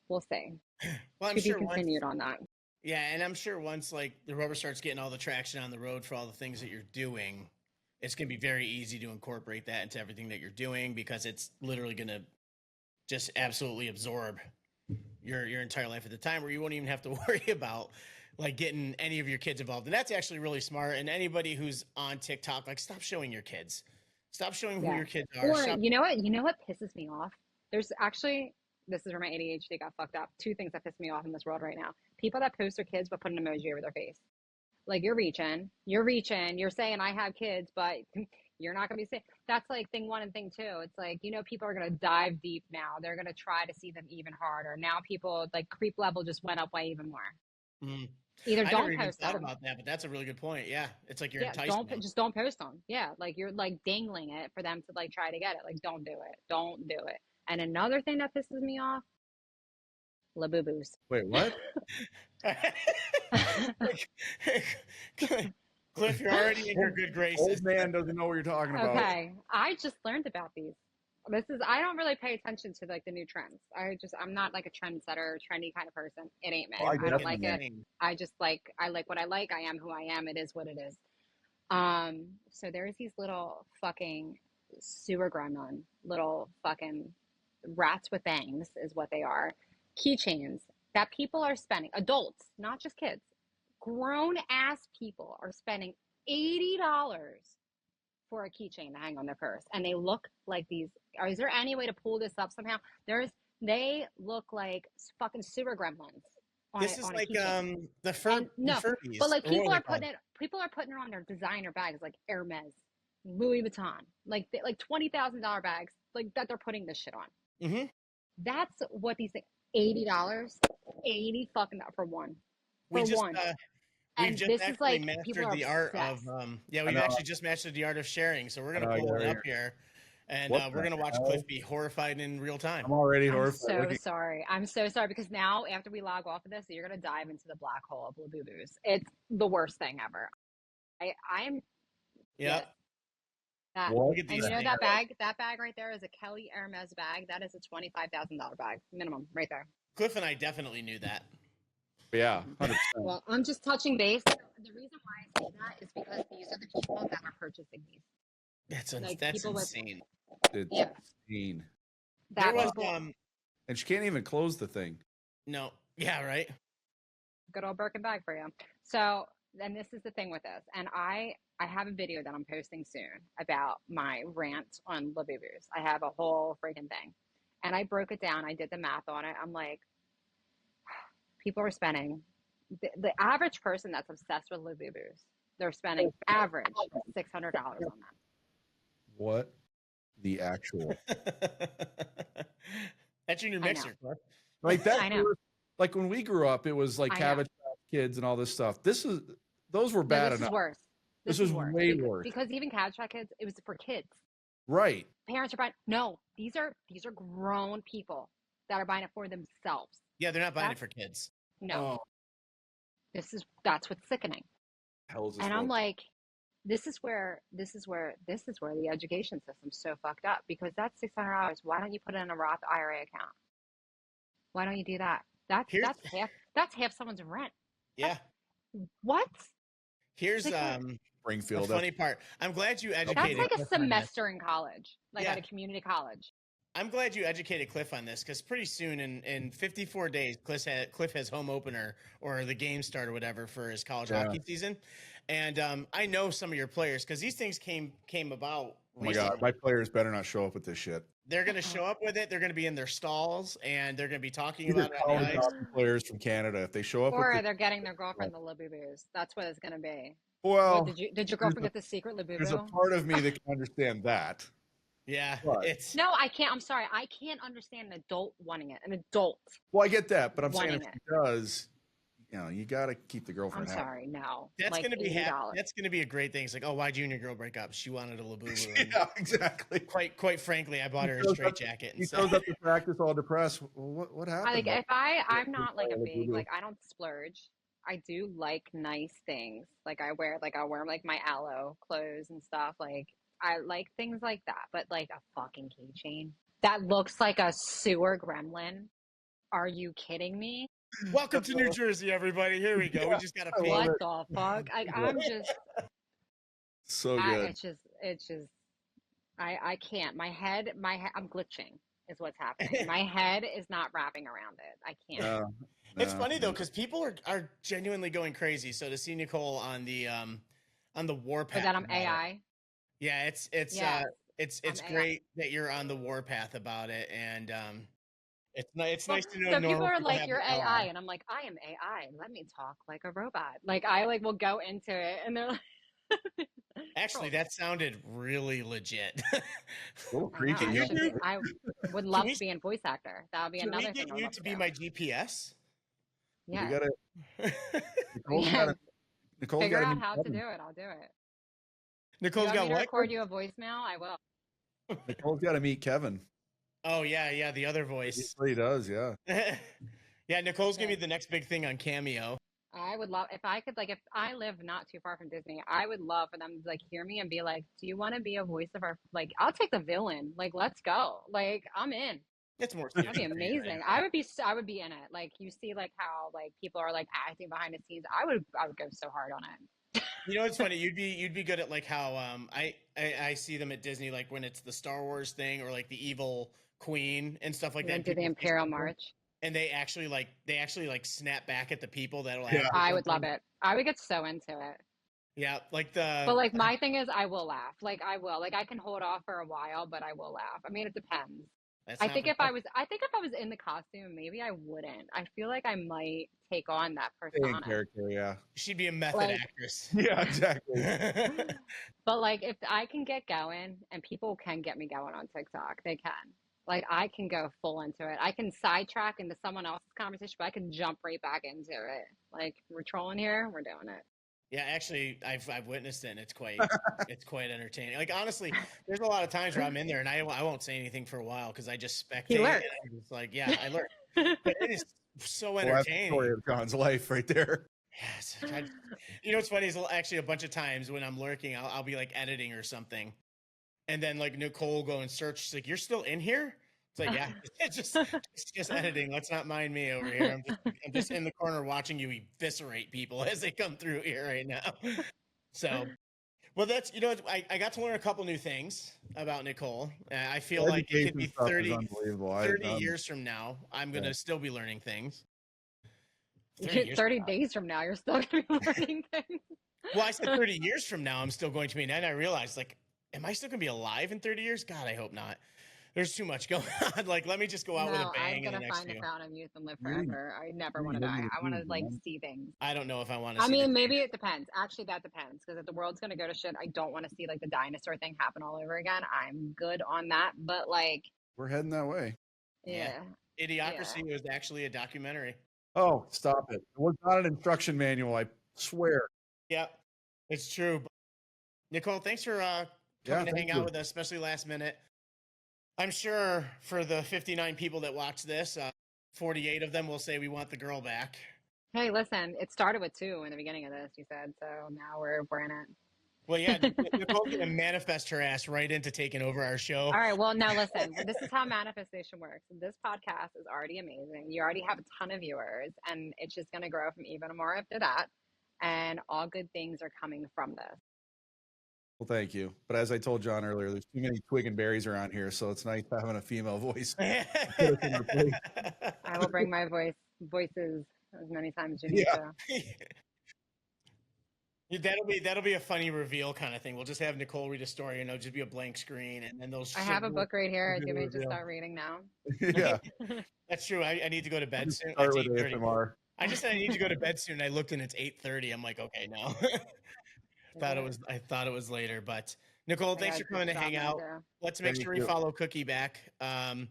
we'll see. Well, I'm To be sure once, continued on that. yeah, and I'm sure once like the rubber starts getting all the traction on the road for all the things that you're doing, it's gonna be very easy to incorporate that into everything that you're doing because it's literally gonna just absolutely absorb your entire life at the time where you won't even have to worry about like getting any of your kids involved. And that's actually really smart. And anybody who's on TikTok, like stop showing your kids. Stop showing who Yeah. your kids are. Or Stop. you know what? You know what pisses me off? There's actually this is where my ADHD got fucked up. Two things that piss me off in this world right now. People that post their kids but put an emoji over their face. Like you're reaching, you're saying I have kids, but you're not gonna be saying that's like thing one and thing two. It's like, people are gonna dive deep now. They're gonna try to see them even harder. Now people like creep level just went up way even more. Mm. Either I never don't even post thought them. about that, but that's a really good point. Yeah, it's like you're Yeah, enticing them. just don't post them. Yeah, like you're like dangling it for them to like try to get it. Like don't do it. Don't do it. And another thing that pisses me off, laboo-boos. Wait, what? Cliff, you're already in your good graces. Old man doesn't know what you're talking about. Okay, I just learned about these. I don't really pay attention to like the new trends. I'm not like a trendsetter, trendy kind of person. It ain't me. Oh, I I don't like definitely it. I like what I like. I am who I am. It is what it is. So there's these little fucking sewer gremlin, little fucking rats with bangs is what they are. Keychains that people are spending, adults, not just kids, grown ass people are spending $80 for a keychain to hang on their purse, and they look like these. Is there any way to pull this up somehow? They look like fucking sewer gremlins. This is like the no, Furbies. but like or what people are putting it on their designer bags like Hermes, Louis Vuitton, like $20,000 bags, like that they're putting this shit on. Mm-hmm. That's what these things. $80, 80 fucking for one. We For just one. we've And just this is actually like people mastered are the art of obsessed. yeah, I we've know. actually just mastered the art of sharing. So we're I gonna know, pull I it know, up here, and What we're the gonna watch hell? Cliff be horrified in real time. I'm already I'm horrified. so looking- sorry. I'm so sorry because now after we log off of this, you're gonna dive into the black hole of Labubu's. It's the worst thing ever. I'm Yeah. that. What? Look at And these you know things. that bag right there is a Kelly Hermes bag. That is a $25,000 bag minimum right there. Cliff and I definitely knew that. Yeah, 100%. Well, I'm just touching base. The reason why I say that is because these are the people that are purchasing these. Like, That's people with- insane. It's Yeah. insane. There That was people, And she can't even close the thing. no, yeah, right. good old Birkin bag for you. So, and this is the thing with this, and I have a video that I'm posting soon about my rant on Labubu's. I have a whole freaking thing, and I broke it down. I did the math on it. I'm like, people are spending the average person that's obsessed with Labubu's. They're spending average $600 on them. What the actual? That's your new I mixer, know. Cliff. Like that. I know. Like when we grew up, it was like I know. Cabbage Patch Kids and all this stuff. Those were No, bad this enough. is worse. This is is worse. way worse. Because even Cabbage Patch Kids, it was for kids. Right. Parents are buying. No, these are grown people that are buying it for themselves. Yeah, they're not buying it for kids. No, Oh, that's what's sickening. hell is this And I'm world? like, this is where the education system's so fucked up because that's $600. Why don't you put it in a Roth IRA account? Why don't you do that? That's half someone's rent. Yeah. What? Here's Like, the Springfield. funny part. I'm glad you That's educated. like a Cliff on this. semester in college, like Yeah. at a community college. I'm glad you educated Cliff on this because pretty soon, in 54 days, Cliff has home opener or the game start or whatever for his college hockey season, and I know some of your players because these things came about. Oh my god, my players better not show up with this shit. They're going to show up with it. They're going to be in their stalls and they're going to be talking These are about it on college the ice. hockey players from Canada. If they show up Or with they're getting their girlfriend the Labubu's. That's what it's gonna be. well, Did your girlfriend get the secret there's a Labubu? part of me that can understand that. Yeah, What? it's No, I can't. I'm sorry. I can't understand an adult wanting it. An adult. Well, I get that, but I'm saying if Wanting he does, you got to keep the I'm girlfriend happy. sorry. No. that's like going to be $80. that's going to be a great thing. It's like, oh, why'd you and your girl break up? She wanted a Labubu. And Yeah, exactly. quite frankly, I bought her a shows straight up- jacket. He And shows up to practice all depressed. Well, what happened? Like I'm not like a Labubu. big like I don't splurge. I do like nice things. Like I wear like my aloe clothes and stuff. Like I like things like that. But like a fucking keychain that looks like a sewer gremlin. Are you kidding me? Welcome to New Jersey, everybody. Here we go. We just got to I pay. love What the fuck? I'm just so good. it's just I can't. My head I'm glitching is what's happening. My head is not wrapping around it. I can't. No, It's no. funny though because people are genuinely going crazy. So to see Nichole on the warpath. Or that I'm about it- AI. Yeah, it's Yes, it's I'm great that you're on the warpath about it, and It's Well, nice to know so people normal are people like, have "You're an AI," ally. and I'm like, "I am AI. Let me talk like a robot." Like I like will go into it, and they're like, Actually, "Trolls." that sounded really legit. A little I know. creepy. Can I you Yeah. should be. do? I would Can love we to be in voice actor. That would be can we another get thing I would you love to to be do. my GPS? We Yeah, gotta. we Nicole's got to. can Nicole's got figure to out meet how to do Kevin. it. I'll do it. You Nicole's want me got to what? record you a voicemail? I will. Nicole's got to meet Kevin. Oh yeah, yeah, the other He voice. really does. Yeah. Yeah, Nicole's gonna Yeah. be the next big thing on Cameo. I would love if I could like if I live not too far from Disney, I would love for them to like hear me and be like, "Do you want to be a voice of our like I'll take the villain. Like let's go. Like I'm in." It's more That'd be suited for you amazing. anyway. I would be in it. Like you see like how like people are like acting behind the scenes. I would go so hard on it. You know, it's funny. You'd be good at like how I see them at Disney, like when it's the Star Wars thing or like the evil queen and stuff like And that. then And do the people say Imperial something, March. and they actually like snap back at the people that'll Yeah. ask for I would love something. it. I would get so into it. Yeah, like the But like my thing is I will laugh. Like I will. Like I can hold off for a while, but I will laugh. I mean, it depends. that's not I think if I was in the costume, maybe I wouldn't. I feel like I might take on that Stay in persona. character. Yeah. she'd be a method Like, actress. Yeah. Exactly. but like if I can get going and people can get me going on TikTok, they can. Like I can go full into it. I can sidetrack into someone else's conversation, but I can jump right back into it. Like we're trolling here, we're doing it. Yeah, actually, I've witnessed it, and it's quite entertaining. Like honestly, there's a lot of times where I'm in there and I won't say anything for a while because I just He spectate and lurks. I'm just like, yeah, I learn. But it is so Well, that's the story entertaining. of John's life right there. Yes, you know what's funny is actually a bunch of times when I'm lurking, I'll be like editing or something, and then like Nicole will go and search. She's like, "You're still in here?" It's like, yeah, it's just editing. Let's not mind me over here. I'm just in the corner watching you eviscerate people as they come through here right now. So, well, that's I got to learn a couple new things about Nicole. I feel The like it could education be stuff is 30, unbelievable. 30 years from now. I'm Yeah. gonna still be learning things. 30 years. 30 days from now, you're still going to be learning things. Well, I said 30 years from now, I'm still going to be. And then I realized, like, am I still going to be alive in 30 years? God, I hope not. There's too much going on. Like, let me just go out with a No, I'm bang in the gonna next find the few. fountain of youth and live Really, forever. I never want really to die. living the I want to dream, like man. see things. I don't know if I want to I see the mean, maybe it depends. Actually, that depends because if the world's gonna go to shit, I don't want to see like the dinosaur thing happen all over again. I'm good on that, but like, We're heading that way. Yeah. yeah, Idiocracy was actually a documentary. Oh, stop it! It was not an instruction manual. I swear. Yeah, it's true. Nicole, thanks for Yeah, coming to thank hang you. out with us, especially last minute. I'm sure for the 59 people that watch this, 48 of them will say we want the girl back. Hey, listen, it started with two in the beginning of this, you said, so now we're in Well, yeah, it. Nicole's gonna manifest her ass right into taking over our show. All right, well, now listen, this is how manifestation works. This podcast is already amazing. You already have a ton of viewers, and it's just gonna grow from even more after that. And all good things are coming from this. Well, thank you. But as I told John earlier, there's too many twig and berries around here, so it's nice having a female voice. Put us in our place. I will bring my voices as many times as you need Yeah. to. That'll be a funny reveal kind of thing. We'll just have Nicole read a story, and it'll just be a blank screen, and then they'll. I have a book right here. Do do you the want me to just reveal. start reading now? Yeah. That's true. I need to go to bed Just soon. start It's with 8:30. ASMR. I just said I need to go to bed soon. I looked and it's 8:30. I'm like, okay, no. I thought it was later, but Nicole, I thanks gotta for coming to stop hang now, out. too. Let's make Thank sure we you. follow Cookie back on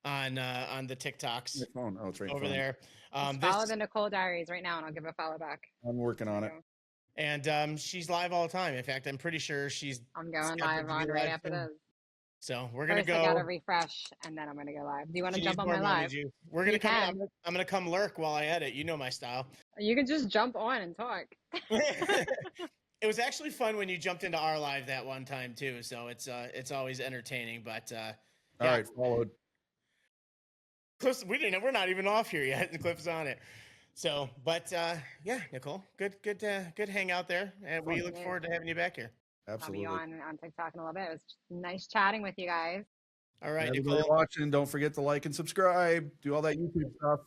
the TikToks Your phone. Oh, it's right in over front. there. Just follow the Nicole Diaries right now, and I'll give a follow back. I'm working on it. and she's live all the time. In fact, I'm pretty sure she's I'm going scheduled live to be on right live after soon. this. So we're gonna First, I gotta go. refresh, and then I'm gonna go live. Do you want to She jump needs on more my money, live? Juice. We're gonna You come. can. I'm gonna come lurk while I edit. You know my style. You can just jump on and talk. It was actually fun when you jumped into our live that one time too. So it's always entertaining. But All yeah. right, followed. Cliff's, we're not even off here yet. The Cliff's on it. So, but yeah, Nicole, good hang out there, and we look forward to having you back here. Absolutely. I'll be on TikTok in a little bit. It was nice chatting with you guys. All right, Everybody Nicole. watching, don't forget to like and subscribe. Do all that YouTube stuff.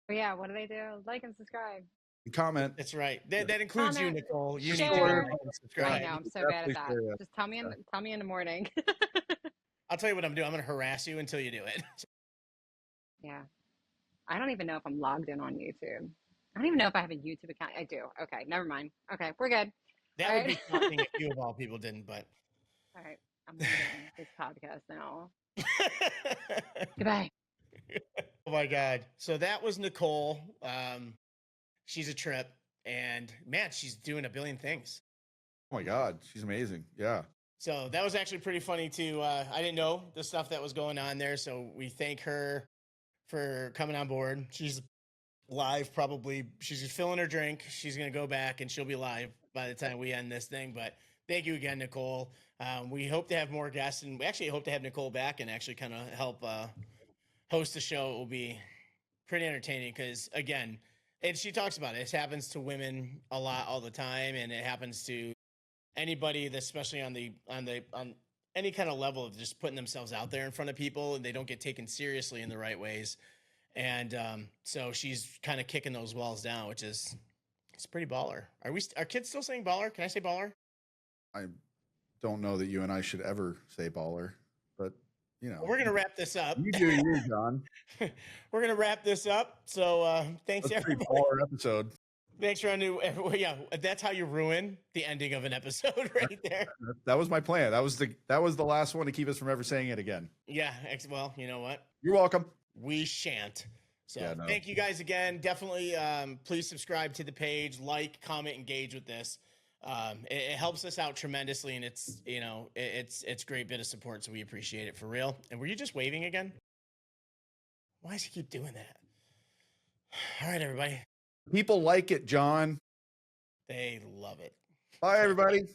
But yeah, what do they do? Like and subscribe. And comment. That's right. That includes you, Comment, Nicole. You need to share. like and I subscribe. know, I'm so bad at Definitely that. share that. Just tell me in the morning. I'll tell you what I'm doing. I'm going to harass you until you do it. Yeah. I don't even know if I'm logged in on YouTube. I don't even know if I have a YouTube account. I do. Okay, never mind. Okay, we're good. That All would right. be shocking if you of all people didn't, but All right. I'm leaving this podcast now. Goodbye. oh my God. So that was Nichole. She's a trip, and man, she's doing a billion things. Oh my God, she's amazing. Yeah. So that was actually pretty funny too. I didn't know the stuff that was going on there, so we thank her for coming on board. She's live probably. She's filling her drink. She's gonna go back and she'll be live by the time we end this thing. But thank you again, Nichole. We hope to have more guests, and we actually hope to have Nichole back and actually kind of help host the show. It will be pretty entertaining because again, and she talks about it. It happens to women a lot all the time, and it happens to anybody that's especially on any kind of level of just putting themselves out there in front of people, and they don't get taken seriously in the right ways. And so she's kind of kicking those walls down, which is it's pretty baller. Are kids still saying baller? Can I say baller? I don't know that you and I should ever say baller, but you know, Well, we're gonna wrap this up. you do you, John. We're gonna wrap this up. So thanks That's a pretty everybody. baller episode. Thanks for yeah. That's how you ruin the ending of an episode right there. That was my plan. That was the last one to keep us from ever saying it again. Yeah. Well, you know what? You're welcome. We shan't. So Yeah, no. thank you guys again. Definitely please subscribe to the page, like, comment, engage with this. It helps us out tremendously, and it's it's a great bit of support, so we appreciate it for real. And were you just waving again? Why does he keep doing that? All right, everybody. People like it, John. They love it. Bye, everybody.